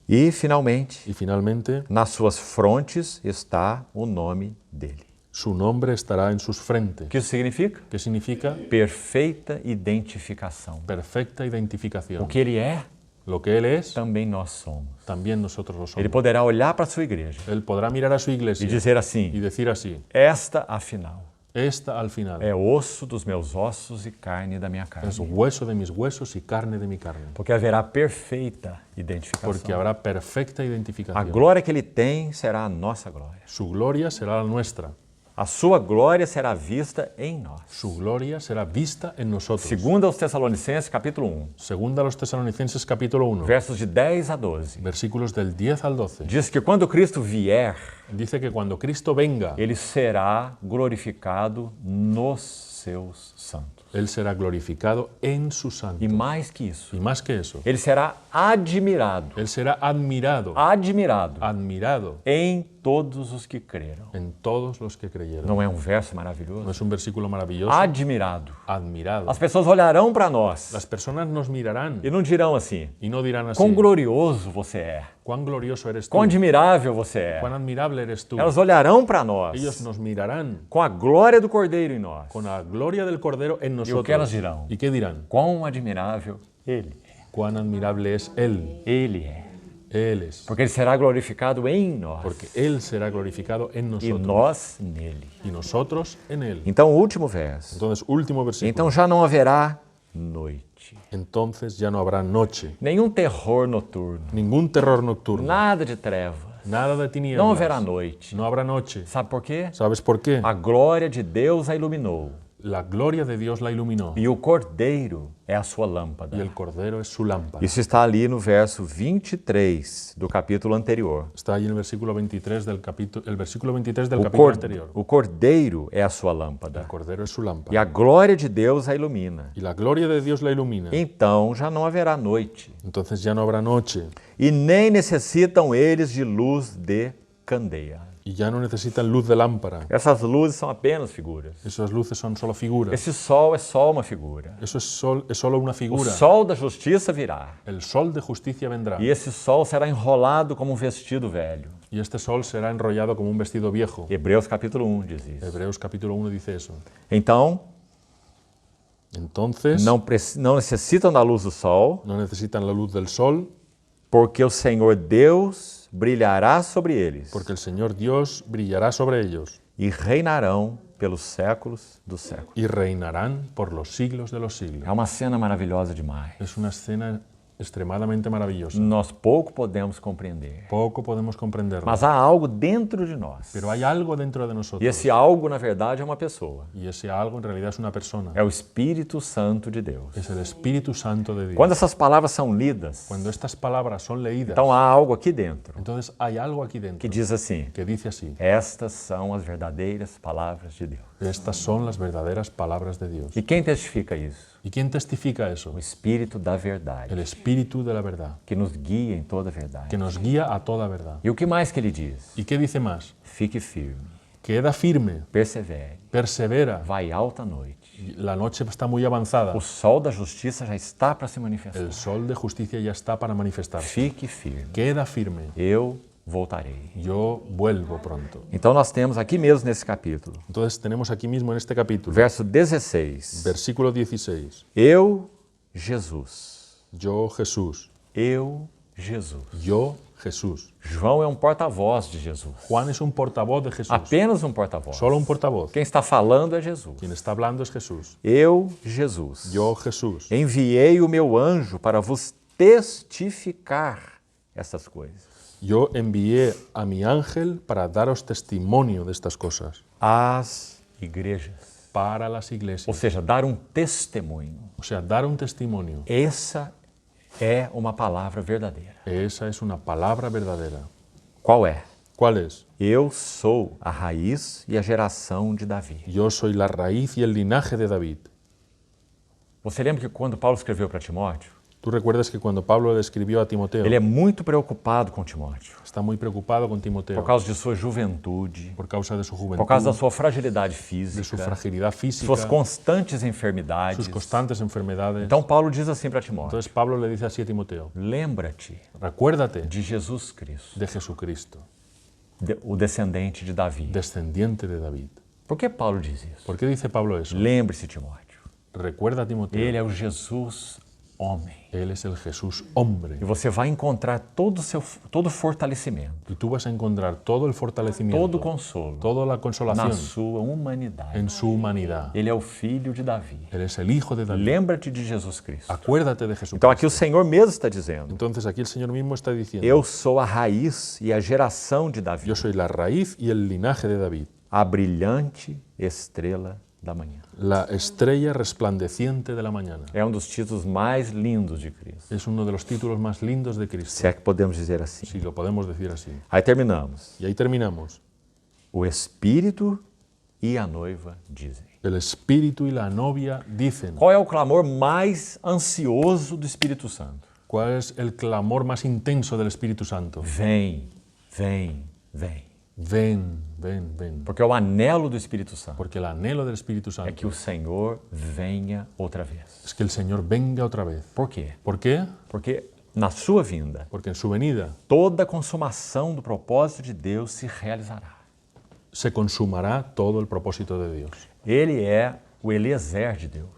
Speaker 1: E, finalmente,
Speaker 2: Y finalmente,
Speaker 1: nas suas frontes está o nome dele.
Speaker 2: su nombre estará en sus
Speaker 1: O
Speaker 2: frentes.
Speaker 1: que isso significa?
Speaker 2: ¿Qué significa?
Speaker 1: Perfeita identificação.
Speaker 2: Perfecta
Speaker 1: O
Speaker 2: identificación.
Speaker 1: que ele é,
Speaker 2: Lo que Él es,
Speaker 1: também nós somos.
Speaker 2: también nosotros lo
Speaker 1: Ele
Speaker 2: somos.
Speaker 1: poderá olhar para a sua igreja
Speaker 2: Él podrá mirar a su
Speaker 1: e
Speaker 2: iglesia
Speaker 1: dizer
Speaker 2: y
Speaker 1: assim:
Speaker 2: decir así,
Speaker 1: esta, afinal,
Speaker 2: esta al final
Speaker 1: é osso dos meus ossos e carne da minha carne.
Speaker 2: es hueso de mis huesos y carne de mi carne.
Speaker 1: Porque haverá perfeita
Speaker 2: Porque
Speaker 1: identificação.
Speaker 2: habrá perfecta
Speaker 1: A
Speaker 2: identificación.
Speaker 1: glória que ele tem será a nossa glória.
Speaker 2: Su gloria será la nuestra.
Speaker 1: A sua glória será vista em nós.
Speaker 2: Su gloria será vista en nosotros.
Speaker 1: Segundo aos Tessalonicenses, capítulo 1,
Speaker 2: Segunda a los Tesalonicenses capítulo 1,
Speaker 1: versos de 10 a 12.
Speaker 2: versículos del 10 al 12.
Speaker 1: Diz que quando Cristo vier,
Speaker 2: Dice que cuando Cristo venga,
Speaker 1: ele será glorificado nos seus santos.
Speaker 2: Él será glorificado en su santo.
Speaker 1: E mais que isso,
Speaker 2: Y más que eso,
Speaker 1: ele será admirado,
Speaker 2: Él será admirado, admirado
Speaker 1: em todos os que creram.
Speaker 2: en todos los que creyeron.
Speaker 1: Não é um verso
Speaker 2: ¿No
Speaker 1: maravilhoso?
Speaker 2: es un versículo maravilloso?
Speaker 1: Admirado.
Speaker 2: Admirado.
Speaker 1: As pessoas olharão para nós
Speaker 2: Las personas nos mirarán
Speaker 1: e não dirão assim:
Speaker 2: y no dirán así,
Speaker 1: quão glorioso você é,
Speaker 2: cuán glorioso eres tú,
Speaker 1: quão admirável você é.
Speaker 2: cuán admirable eres tú.
Speaker 1: Elas olharão para nós
Speaker 2: Ellos nos mirarán
Speaker 1: com a glória do Cordeiro em nós.
Speaker 2: con la gloria del Cordero en nosotros.
Speaker 1: que elas dirán?
Speaker 2: ¿Y qué dirán?
Speaker 1: Quão admirável Ele é.
Speaker 2: Cuán admirable es Él.
Speaker 1: Ele é.
Speaker 2: Él es.
Speaker 1: Porque Ele será glorificado em nós
Speaker 2: Porque Él será glorificado en
Speaker 1: e
Speaker 2: nosotros.
Speaker 1: nós nele.
Speaker 2: Y nosotros en Él.
Speaker 1: Então, o último verso.
Speaker 2: Entonces, último versículo.
Speaker 1: Então já não haverá noite,
Speaker 2: Entonces ya no habrá noche,
Speaker 1: nenhum terror noturno,
Speaker 2: ningún terror nocturno,
Speaker 1: nada de trevas.
Speaker 2: nada de tinieblas.
Speaker 1: Não haverá noite.
Speaker 2: No habrá noche.
Speaker 1: Sabe por quê?
Speaker 2: ¿Sabes por qué?
Speaker 1: A glória de Deus a iluminou
Speaker 2: La gloria de Dios la iluminó
Speaker 1: e o Cordeiro é a sua lâmpada.
Speaker 2: y el Cordero es su lámpara.
Speaker 1: Isso está ali no verso 23 do capítulo anterior.
Speaker 2: Está ahí en el versículo 23 del capítulo, el versículo 23 del
Speaker 1: O,
Speaker 2: capítulo anterior.
Speaker 1: o Cordeiro é a sua
Speaker 2: El
Speaker 1: lâmpada
Speaker 2: Cordero es su
Speaker 1: e
Speaker 2: lámpara.
Speaker 1: a glória de Deus a ilumina.
Speaker 2: Y la gloria de Dios la ilumina.
Speaker 1: Então já não haverá noite
Speaker 2: Entonces ya no habrá noche
Speaker 1: e nem necessitam eles de luz de candeia.
Speaker 2: y ya no necesitan luz de lámpara.
Speaker 1: Essas luzes são apenas figuras.
Speaker 2: Esas luces son solo figuras.
Speaker 1: Esse sol é só uma figura.
Speaker 2: Eso es solo una
Speaker 1: O
Speaker 2: figura.
Speaker 1: sol da justiça virá
Speaker 2: El sol de justicia vendrá
Speaker 1: e esse sol será enrolado como um vestido velho.
Speaker 2: y este sol será enrollado como un vestido viejo.
Speaker 1: Hebreus capítulo 1 diz isso.
Speaker 2: Hebreos capítulo 1 dice eso.
Speaker 1: Então,
Speaker 2: Entonces
Speaker 1: não necessitam da luz do sol,
Speaker 2: no necesitan la luz del sol,
Speaker 1: Porque o Senhor Deus brilhará sobre eles
Speaker 2: porque el Señor Dios brillará sobre ellos
Speaker 1: e reinarão pelos séculos dos séculos.
Speaker 2: y reinarán por los siglos de los siglos.
Speaker 1: É uma cena maravilhosa demais.
Speaker 2: Es una escena extremadamente maravillosa.
Speaker 1: Nós pouco podemos compreender,
Speaker 2: Poco podemos comprenderlo,
Speaker 1: mas há algo dentro de nós.
Speaker 2: pero hay algo dentro de
Speaker 1: E
Speaker 2: nosotros.
Speaker 1: esse algo, na verdade, é uma pessoa.
Speaker 2: Y ese algo en realidad es una persona.
Speaker 1: É o Espírito Santo de Deus.
Speaker 2: Es el Espíritu Santo de Dios.
Speaker 1: Quando essas palavras são lidas,
Speaker 2: Cuando estas palabras son leídas,
Speaker 1: então há algo aqui dentro
Speaker 2: entonces hay algo aquí
Speaker 1: que
Speaker 2: dentro
Speaker 1: diz assim:
Speaker 2: que dice así:
Speaker 1: estas são as verdadeiras palavras de Deus.
Speaker 2: estas son las verdaderas palabras de Dios.
Speaker 1: E quem testifica isso?
Speaker 2: ¿Y quién testifica eso?
Speaker 1: O Espírito da verdade,
Speaker 2: El Espíritu de la verdad,
Speaker 1: que nos guia em toda a verdade.
Speaker 2: que nos guía a toda verdad.
Speaker 1: E o que mais que ele diz?
Speaker 2: ¿Y qué dice más?
Speaker 1: Fique firme,
Speaker 2: Queda firme,
Speaker 1: persevere,
Speaker 2: persevera.
Speaker 1: vai alta noite.
Speaker 2: La noche está muy avanzada.
Speaker 1: O sol da justiça já está para se manifestar.
Speaker 2: El sol de justicia ya está para manifestarse.
Speaker 1: Fique firme,
Speaker 2: Queda firme.
Speaker 1: eu voltarei.
Speaker 2: Yo vuelvo pronto.
Speaker 1: Então nós temos aqui mesmo nesse capítulo,
Speaker 2: Entonces tenemos aquí mismo en este capítulo,
Speaker 1: verso 16.
Speaker 2: versículo 16.
Speaker 1: Eu, Jesus.
Speaker 2: Yo, Jesús.
Speaker 1: Eu, Jesus.
Speaker 2: Yo, Jesús.
Speaker 1: João é um porta-voz de Jesus.
Speaker 2: Juan es un portavoz de Jesús.
Speaker 1: Apenas um porta-voz.
Speaker 2: Solo un portavoz.
Speaker 1: Quem está falando é Jesus.
Speaker 2: Quien está hablando es Jesús.
Speaker 1: Eu, Jesus.
Speaker 2: Yo, Jesús.
Speaker 1: Enviei o meu anjo para vos testificar essas coisas.
Speaker 2: Yo envié a mi ángel para daros testimonio de estas cosas.
Speaker 1: Às igrejas.
Speaker 2: Para las
Speaker 1: Ou
Speaker 2: iglesias.
Speaker 1: seja, dar um testemunho.
Speaker 2: O sea, dar un testimonio.
Speaker 1: Essa é uma palavra verdadeira.
Speaker 2: Esa es una palabra verdadera.
Speaker 1: Qual é?
Speaker 2: ¿Cuál es?
Speaker 1: Eu sou a raiz e a geração de Davi.
Speaker 2: Yo soy la raíz y el linaje de David.
Speaker 1: Você lembra que quando Paulo escreveu para Timóteo,
Speaker 2: Tú recuerdas que cuando Pablo le escribió a Timoteo,
Speaker 1: ele é muito preocupado com Timóteo,
Speaker 2: está muy preocupado con Timoteo
Speaker 1: por causa de sua juventude,
Speaker 2: por causa de su juventud,
Speaker 1: por causa da sua fragilidade
Speaker 2: de su
Speaker 1: física,
Speaker 2: fragilidad física,
Speaker 1: suas constantes enfermidades.
Speaker 2: sus constantes enfermedades.
Speaker 1: Então Paulo diz assim para Timóteo:
Speaker 2: Entonces Pablo le dice así a Timoteo,
Speaker 1: lembra-te
Speaker 2: recuérdate
Speaker 1: de Jesus Cristo,
Speaker 2: de Jesucristo,
Speaker 1: o descendente de Davi.
Speaker 2: descendiente de David.
Speaker 1: Por que Paulo diz isso?
Speaker 2: ¿Por qué dice Pablo eso?
Speaker 1: Lembre-se, Timóteo,
Speaker 2: Recuerda a Timoteo,
Speaker 1: ele é o Jesus homem.
Speaker 2: él es el Jesús hombre.
Speaker 1: E você vai encontrar todo fortalecimento,
Speaker 2: Y tú vas a encontrar todo el fortalecimiento,
Speaker 1: todo consolo
Speaker 2: toda la
Speaker 1: na
Speaker 2: consolación
Speaker 1: sua humanidade.
Speaker 2: en su humanidad.
Speaker 1: Ele é o filho de Davi.
Speaker 2: Él es el hijo de David.
Speaker 1: Lembra-te de Jesus Cristo.
Speaker 2: Acuérdate de
Speaker 1: Então
Speaker 2: Jesucristo.
Speaker 1: aqui o Senhor mesmo está dizendo:
Speaker 2: Entonces aquí el Señor mismo está diciendo,
Speaker 1: eu sou a raiz e a geração de Davi,
Speaker 2: yo soy la raíz y el linaje de David,
Speaker 1: a brilhante estrela da manhã.
Speaker 2: la estrella resplandeciente de la mañana.
Speaker 1: É um dos títulos mais lindos de Cristo,
Speaker 2: Es uno de los títulos más lindos de Cristo,
Speaker 1: se é que podemos dizer assim.
Speaker 2: si lo podemos decir así.
Speaker 1: Aí terminamos.
Speaker 2: Y ahí terminamos.
Speaker 1: O Espírito e a noiva dizem.
Speaker 2: El Espíritu y la novia dicen.
Speaker 1: Qual é o clamor mais ansioso do Espírito Santo?
Speaker 2: ¿Cuál es el clamor más intenso del Espíritu Santo?
Speaker 1: Vem, vem, vem.
Speaker 2: Ven, ven, ven.
Speaker 1: Porque o anelo do Espírito Santo
Speaker 2: Porque el anhelo del Espíritu
Speaker 1: é
Speaker 2: Santo
Speaker 1: que o Senhor venha outra vez.
Speaker 2: es que el Señor venga otra vez.
Speaker 1: Por quê?
Speaker 2: ¿Por qué?
Speaker 1: Porque na sua vinda,
Speaker 2: Porque en su venida
Speaker 1: toda a consumação do propósito de Deus se realizará.
Speaker 2: se consumará todo el propósito de Dios.
Speaker 1: Ele é o Eliezer de Deus.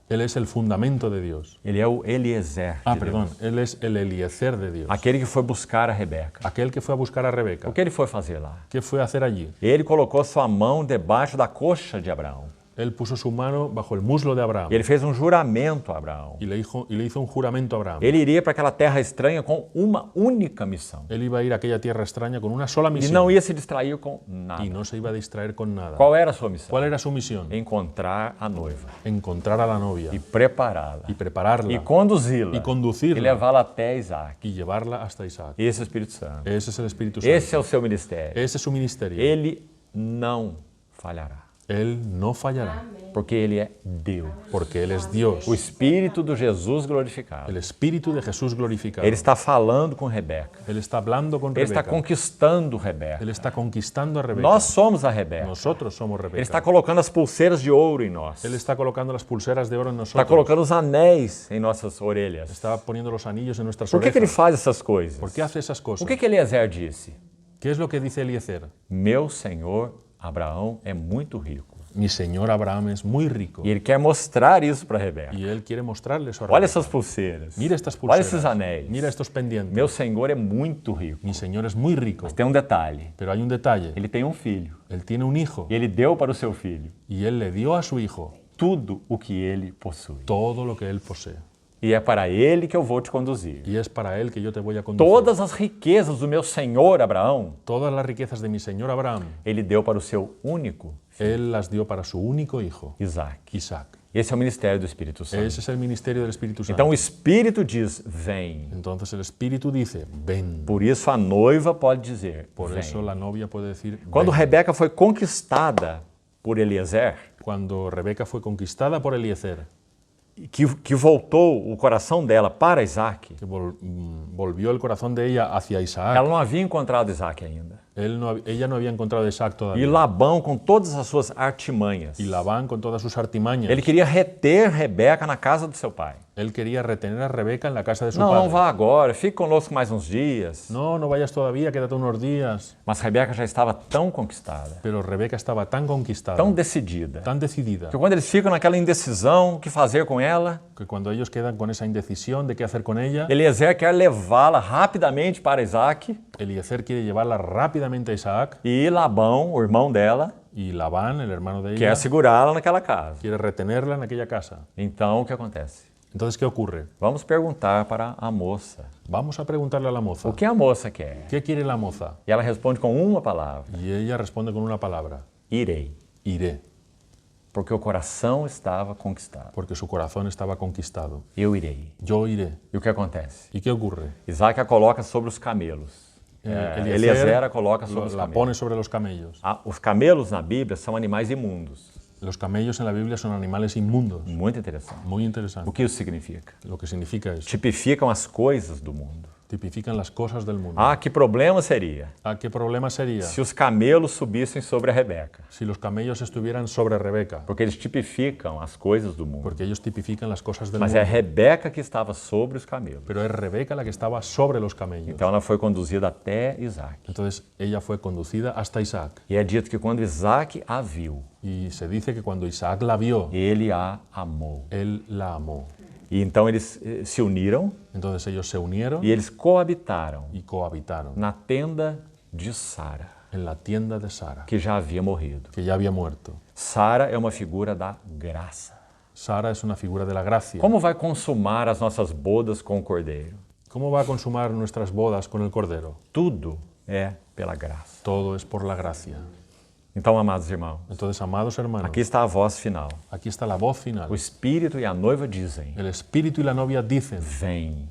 Speaker 2: Él es el fundamento de Dios.
Speaker 1: Ele é o Eliezer de
Speaker 2: Perdón,
Speaker 1: Deus.
Speaker 2: Él es el Eliezer de Dios.
Speaker 1: Aquele que foi buscar a Rebeca.
Speaker 2: Aquel que fue a buscar a Rebeca.
Speaker 1: O que ele foi fazer lá?
Speaker 2: ¿Qué fue a hacer allí?
Speaker 1: Ele colocou sua mão debaixo da coxa de Abraão.
Speaker 2: Él puso su mano bajo el muslo de Abraham
Speaker 1: E ele fez um juramento a Abraão.
Speaker 2: y le hizo un juramento a Abraham.
Speaker 1: Ele iria para aquela terra estranha com uma única missão.
Speaker 2: Él iba a ir a aquella tierra extraña con una sola
Speaker 1: E
Speaker 2: misión
Speaker 1: não ia se distrair com nada.
Speaker 2: y no se iba a distraer con nada.
Speaker 1: Qual era a sua missão?
Speaker 2: ¿Cuál era su misión?
Speaker 1: Encontrar a noiva
Speaker 2: Encontrar a la novia
Speaker 1: e prepará-la
Speaker 2: y prepararla
Speaker 1: e conduzi-la
Speaker 2: y conducirla
Speaker 1: e levá-la até Isaac.
Speaker 2: y llevarla hasta Isaac.
Speaker 1: Esse é o Espírito Santo.
Speaker 2: Ese es el Espíritu Santo.
Speaker 1: Esse é o seu ministério.
Speaker 2: Ese es su ministerio.
Speaker 1: Ele não falhará,
Speaker 2: Él no fallará
Speaker 1: porque ele é Deus.
Speaker 2: porque Él es Dios.
Speaker 1: O Espírito do Jesus glorificado.
Speaker 2: El Espíritu de Jesús glorificado.
Speaker 1: Ele está falando com Rebeca.
Speaker 2: Él está hablando con
Speaker 1: Ele está
Speaker 2: Rebeca.
Speaker 1: conquistando Rebeca.
Speaker 2: Él está conquistando a Rebeca.
Speaker 1: Nós somos a Rebeca.
Speaker 2: Nosotros somos
Speaker 1: Ele
Speaker 2: Rebeca.
Speaker 1: está colocando as pulseiras de ouro em nós.
Speaker 2: Él está colocando las pulseras de oro en
Speaker 1: Está
Speaker 2: nosotros.
Speaker 1: colocando os anéis em nossas orelhas.
Speaker 2: Está poniendo los anillos en nuestras
Speaker 1: Por que ele
Speaker 2: orejas.
Speaker 1: faz essas coisas?
Speaker 2: ¿Por qué hace esas cosas?
Speaker 1: O que Eliezer disse?
Speaker 2: ¿Qué es lo que dice Eliezer?
Speaker 1: Meu senhor Abraão é muito rico.
Speaker 2: Mi señor Abraham es muy rico.
Speaker 1: E ele quer mostrar isso para Rebeca.
Speaker 2: Y él quiere mostrarle eso a
Speaker 1: Olha
Speaker 2: Rebeca.
Speaker 1: essas pulseiras.
Speaker 2: Mira estas
Speaker 1: Olha
Speaker 2: pulseras.
Speaker 1: esses anéis.
Speaker 2: Mira estos pendientes.
Speaker 1: Meu Senhor é muito rico.
Speaker 2: Mi señor es muy rico.
Speaker 1: Mas tem um detalhe.
Speaker 2: Pero hay un detalle.
Speaker 1: Ele tem um filho.
Speaker 2: Él tiene un hijo.
Speaker 1: E ele deu para o seu filho
Speaker 2: Y él le dio a su hijo
Speaker 1: tudo o que ele possui.
Speaker 2: todo lo que él posee.
Speaker 1: E é para ele que eu vou te conduzir.
Speaker 2: Y es para él que yo te voy a conducir.
Speaker 1: Todas as riquezas do meu senhor Abraão,
Speaker 2: Todas las riquezas de mi señor Abraham,
Speaker 1: ele deu para o seu único
Speaker 2: él las dio para su único hijo,
Speaker 1: Isaac.
Speaker 2: Isaac.
Speaker 1: Esse é o ministério do Espírito Santo.
Speaker 2: Ese es el ministerio del Espíritu Santo.
Speaker 1: Então o Espírito diz, vem.
Speaker 2: Entonces el Espíritu dice, ven.
Speaker 1: Por isso a noiva pode dizer,
Speaker 2: Por
Speaker 1: vem.
Speaker 2: eso la novia puede decir,
Speaker 1: Quando
Speaker 2: ven.
Speaker 1: Rebeca foi conquistada por Eliezer,
Speaker 2: Cuando Rebeca fue conquistada por Eliezer,
Speaker 1: que voltou o coração dela para Isaac,
Speaker 2: que volvió el corazón de ella hacia Isaac,
Speaker 1: ela não havia encontrado Isaac ainda.
Speaker 2: ella no había encontrado a Isaac
Speaker 1: E
Speaker 2: todavía.
Speaker 1: Labão, com todas as suas artimanhas,
Speaker 2: Y Labán, con todas sus artimañas,
Speaker 1: ele queria reter Rebeca na casa do seu pai.
Speaker 2: él quería retener a Rebeca en la casa de su
Speaker 1: Não,
Speaker 2: padre.
Speaker 1: não vá agora, fique conosco mais uns dias.
Speaker 2: No, no vayas todavía, quédate unos días.
Speaker 1: Mas Rebeca já estava tão conquistada,
Speaker 2: Pero Rebeca estaba tan conquistada,
Speaker 1: tão decidida,
Speaker 2: tan decidida,
Speaker 1: que quando eles ficam naquela indecisão, o que fazer com ela,
Speaker 2: que cuando ellos quedan con esa indecisión de qué hacer con ella,
Speaker 1: Eliezer quer levá-la rapidamente para Isaac,
Speaker 2: Eliezer quiere llevarla rápidamente a Isaac
Speaker 1: e Labão, o irmão dela,
Speaker 2: y Labán, el hermano de ella,
Speaker 1: quer segurá-la naquela casa.
Speaker 2: quiere retenerla en aquella casa.
Speaker 1: Então, o que acontece?
Speaker 2: Entonces, ¿qué ocurre?
Speaker 1: Vamos perguntar para a moça.
Speaker 2: Vamos a preguntarle a la moza,
Speaker 1: O que a moça quer?
Speaker 2: ¿qué quiere la moza?
Speaker 1: E ela responde com uma palavra:
Speaker 2: Y ella responde con una palabra,
Speaker 1: irei.
Speaker 2: iré,
Speaker 1: Porque o coração estava conquistado.
Speaker 2: porque su corazón estaba conquistado.
Speaker 1: Eu irei.
Speaker 2: Yo iré.
Speaker 1: E o que acontece?
Speaker 2: ¿Y qué ocurre?
Speaker 1: Isaac a coloca sobre os camelos. Eliezer a coloca sobre os
Speaker 2: la
Speaker 1: camelos.
Speaker 2: pone sobre los camellos.
Speaker 1: Os camelos na Bíblia são animais imundos.
Speaker 2: Los camellos en la Biblia son animales inmundos.
Speaker 1: Muito interessante.
Speaker 2: Muy
Speaker 1: O
Speaker 2: interesante.
Speaker 1: que isso significa?
Speaker 2: Lo que significa eso.
Speaker 1: Tipificam as coisas do mundo.
Speaker 2: Tipifican las cosas del mundo.
Speaker 1: Ah, que problema seria
Speaker 2: ¿A qué problema sería
Speaker 1: se os camelos subissem sobre a Rebeca?
Speaker 2: si los camellos estuvieran sobre Rebeca?
Speaker 1: Porque eles tipificam as coisas do mundo.
Speaker 2: Porque ellos tipifican las cosas del
Speaker 1: Mas é a
Speaker 2: mundo.
Speaker 1: Rebeca que estava sobre os camelos.
Speaker 2: Pero es Rebeca la que estaba sobre los camellos.
Speaker 1: Então ela foi conduzida até Isaac.
Speaker 2: Entonces ella fue conducida hasta Isaac.
Speaker 1: E é dito que quando Isaac a viu,
Speaker 2: Y se dice que cuando Isaac la vio,
Speaker 1: ele a amou.
Speaker 2: él la amó.
Speaker 1: E então eles se uniram
Speaker 2: Entonces ellos se unieron
Speaker 1: e eles coabitaram
Speaker 2: y cohabitaron
Speaker 1: na tenda de Sara,
Speaker 2: en la tienda de Sara,
Speaker 1: que já havia morrido.
Speaker 2: que ya había muerto.
Speaker 1: Sara é uma figura da graça.
Speaker 2: Sara es una figura de la gracia.
Speaker 1: Como vai consumar as nossas bodas com o Cordeiro?
Speaker 2: ¿Cómo va a consumar nuestras bodas con el Cordero?
Speaker 1: Tudo é pela graça.
Speaker 2: Todo es por la gracia.
Speaker 1: Então, amados irmãos,
Speaker 2: Entonces, amados hermanos,
Speaker 1: aqui está a voz final.
Speaker 2: aquí está la voz final.
Speaker 1: O Espírito e a noiva dizem,
Speaker 2: El Espíritu y la novia dicen,
Speaker 1: vem.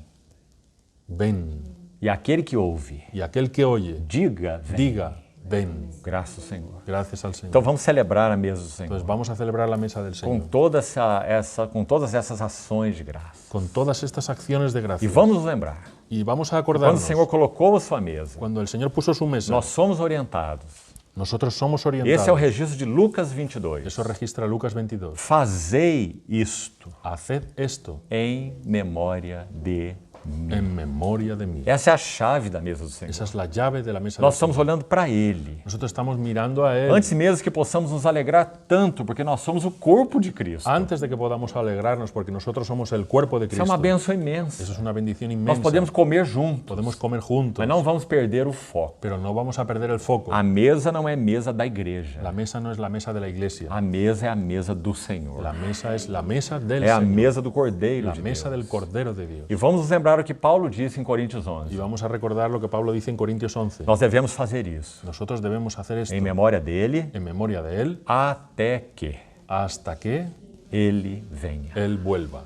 Speaker 2: ven.
Speaker 1: E aquele que ouve,
Speaker 2: Y aquel que oye,
Speaker 1: diga, vem.
Speaker 2: diga, ven.
Speaker 1: Graças ao Senhor.
Speaker 2: Gracias al Señor.
Speaker 1: Então vamos celebrar a mesa do Senhor
Speaker 2: Entonces vamos a celebrar la mesa del
Speaker 1: com
Speaker 2: Señor
Speaker 1: com todas essas ações de graça.
Speaker 2: con todas estas acciones de
Speaker 1: E
Speaker 2: gracia.
Speaker 1: vamos nos lembrar,
Speaker 2: Y vamos a
Speaker 1: quando o
Speaker 2: acordarnos,
Speaker 1: Senhor colocou a sua mesa,
Speaker 2: cuando el Señor puso su mesa,
Speaker 1: nós somos orientados.
Speaker 2: nosotros somos
Speaker 1: Esse é o
Speaker 2: orientados.
Speaker 1: registro de Lucas 22.
Speaker 2: Eso registra Lucas 22.
Speaker 1: Fazei isto
Speaker 2: Haced esto
Speaker 1: em memória de mim.
Speaker 2: en memoria de mí.
Speaker 1: Essa é a chave da mesa do Senhor.
Speaker 2: Esa es la llave de la mesa
Speaker 1: Nós
Speaker 2: del
Speaker 1: estamos
Speaker 2: Señor.
Speaker 1: olhando para Ele.
Speaker 2: Nosotros estamos mirando a Él.
Speaker 1: Antes mesmo que possamos nos alegrar tanto, porque nós somos o corpo de Cristo.
Speaker 2: Antes de que podamos alegrarnos, porque nosotros somos el cuerpo de
Speaker 1: Isso é
Speaker 2: Cristo.
Speaker 1: uma bênção imensa.
Speaker 2: Eso es una bendición
Speaker 1: Nós
Speaker 2: inmensa.
Speaker 1: podemos comer juntos,
Speaker 2: Podemos comer juntos,
Speaker 1: mas não vamos perder o foco.
Speaker 2: pero no vamos a perder el foco.
Speaker 1: A mesa não é mesa da igreja.
Speaker 2: La mesa no es la mesa de la iglesia.
Speaker 1: A mesa é a mesa do Senhor.
Speaker 2: La mesa es la mesa del
Speaker 1: É a
Speaker 2: Señor.
Speaker 1: mesa do Cordeiro
Speaker 2: La
Speaker 1: de
Speaker 2: mesa
Speaker 1: Deus.
Speaker 2: del Cordero de Dios.
Speaker 1: E vamos nos lembrar o que Paulo disse em Coríntios 11.
Speaker 2: Y vamos a recordar lo que Pablo dice en Corintios 11.
Speaker 1: Nós devemos fazer isso
Speaker 2: Nosotros debemos hacer esto
Speaker 1: em memória dele
Speaker 2: en memoria de Él
Speaker 1: até que
Speaker 2: hasta que
Speaker 1: ele venha.
Speaker 2: Él vuelva.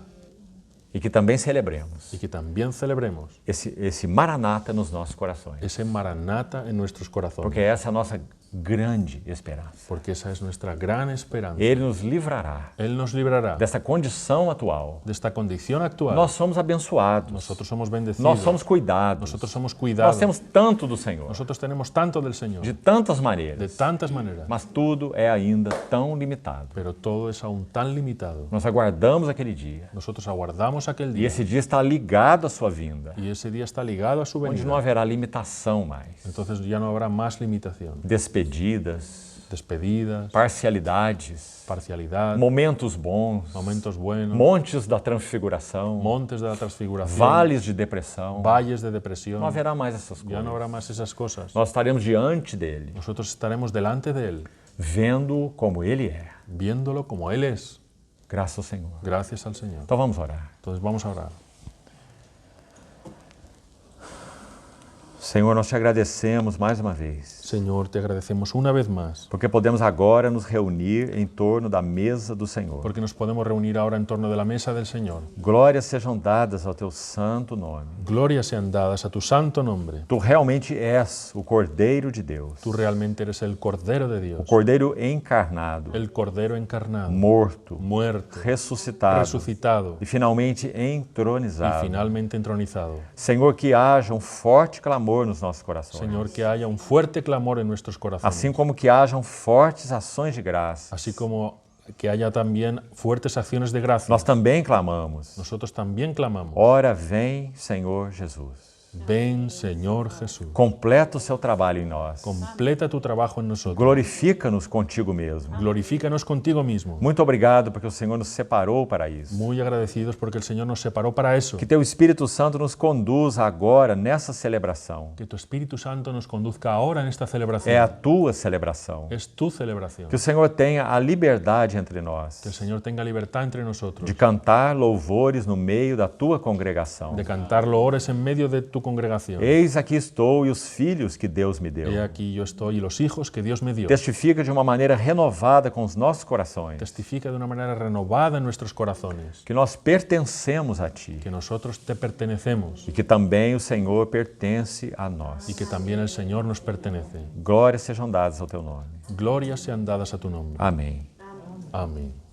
Speaker 1: E que também celebremos
Speaker 2: Y que también celebremos
Speaker 1: esse maranata nos nossos corações.
Speaker 2: ese maranata en nuestros corazones.
Speaker 1: Porque essa é a nossa grande esperança.
Speaker 2: Porque esa es nuestra gran esperanza.
Speaker 1: Ele nos livrará
Speaker 2: Él nos librará
Speaker 1: dessa condição atual.
Speaker 2: de esta condición actual.
Speaker 1: Nós somos abençoados.
Speaker 2: Nosotros somos bendecidos.
Speaker 1: Nós somos cuidados.
Speaker 2: Nosotros somos
Speaker 1: Nós
Speaker 2: cuidados.
Speaker 1: temos tanto do Senhor,
Speaker 2: Nosotros tenemos tanto del Señor,
Speaker 1: de tantas
Speaker 2: de
Speaker 1: maneiras,
Speaker 2: tantas maneras,
Speaker 1: mas tudo é ainda tão limitado.
Speaker 2: pero todo es aún tan limitado.
Speaker 1: Nós aguardamos aquele dia.
Speaker 2: Nosotros aguardamos aquel
Speaker 1: E
Speaker 2: día
Speaker 1: esse dia está ligado à sua vinda,
Speaker 2: y ese día está ligado a su
Speaker 1: onde
Speaker 2: venida.
Speaker 1: não haverá limitação mais.
Speaker 2: Entonces ya no habrá más limitación.
Speaker 1: Despedidas,
Speaker 2: despedidas,
Speaker 1: parcialidades,
Speaker 2: parcialidad,
Speaker 1: momentos bons,
Speaker 2: momentos buenos,
Speaker 1: montes da transfiguração,
Speaker 2: montes de la transfiguración,
Speaker 1: vales de depressão.
Speaker 2: valles de depresión.
Speaker 1: Não haverá mais essas
Speaker 2: Ya no
Speaker 1: coisas.
Speaker 2: habrá más esas cosas.
Speaker 1: Nós estaremos diante dele,
Speaker 2: Nosotros estaremos delante de Él,
Speaker 1: vendo como ele é.
Speaker 2: viéndolo como Él es.
Speaker 1: Graças ao Senhor.
Speaker 2: Gracias al Señor.
Speaker 1: Então vamos orar.
Speaker 2: Entonces vamos a orar.
Speaker 1: Senhor, nós te agradecemos mais uma vez,
Speaker 2: Señor, te agradecemos una vez más,
Speaker 1: porque podemos agora nos reunir em torno da mesa do Senhor.
Speaker 2: porque nos podemos reunir ahora en torno de la mesa del Señor.
Speaker 1: Glórias sejam dadas ao teu santo nome.
Speaker 2: Glorias sean dadas a tu santo nombre.
Speaker 1: Tu realmente és o Cordeiro de Deus,
Speaker 2: Tú realmente eres el Cordero de
Speaker 1: o
Speaker 2: Dios,
Speaker 1: Cordeiro encarnado,
Speaker 2: el Cordero encarnado,
Speaker 1: morto,
Speaker 2: muerto,
Speaker 1: ressuscitado
Speaker 2: resucitado
Speaker 1: e finalmente
Speaker 2: y
Speaker 1: entronizado.
Speaker 2: finalmente entronizado.
Speaker 1: Senhor, que haja forte clamor nos nossos corações.
Speaker 2: Señor, que haya un fuerte clamor en nuestros corazones,
Speaker 1: Assim como que hajam fortes ações de graça.
Speaker 2: así como que haya también fuertes acciones de gracia.
Speaker 1: Nós também clamamos.
Speaker 2: Nosotros también clamamos.
Speaker 1: Ora, vem, Senhor Jesus.
Speaker 2: Ven, Señor Jesús.
Speaker 1: Completa o seu trabalho em nós.
Speaker 2: Completa tu trabajo en nosotros.
Speaker 1: Glorifica-nos contigo mesmo.
Speaker 2: Glorifícanos contigo mismo.
Speaker 1: Muito obrigado porque o Senhor nos separou para isso.
Speaker 2: Muy agradecidos porque el Señor nos separó para eso.
Speaker 1: Que teu Espírito Santo nos conduza agora nessa celebração.
Speaker 2: Que tu Espíritu Santo nos conduzca ahora en esta
Speaker 1: É a
Speaker 2: celebración.
Speaker 1: tua celebração.
Speaker 2: Es tu celebración.
Speaker 1: Que o Senhor tenha a liberdade entre nós
Speaker 2: Que el Señor tenga libertad entre nosotros.
Speaker 1: de cantar louvores no meio da tua congregação.
Speaker 2: De cantar loores en medio de tu congregación.
Speaker 1: Eis aqui estou e os filhos que Deus me deu.
Speaker 2: He aquí yo estoy y los hijos que Dios me dio.
Speaker 1: Testifica de uma maneira renovada com os nossos corações
Speaker 2: Testifica de una manera renovada en nuestros corazones
Speaker 1: que nós pertencemos a Ti
Speaker 2: que nosotros te pertenecemos
Speaker 1: e que também o Senhor pertence a nós.
Speaker 2: y que también el Señor nos pertenece.
Speaker 1: Glórias sejam dadas ao Teu nome.
Speaker 2: Glorias sean dadas a tu nombre.
Speaker 1: Amém.
Speaker 2: Amén.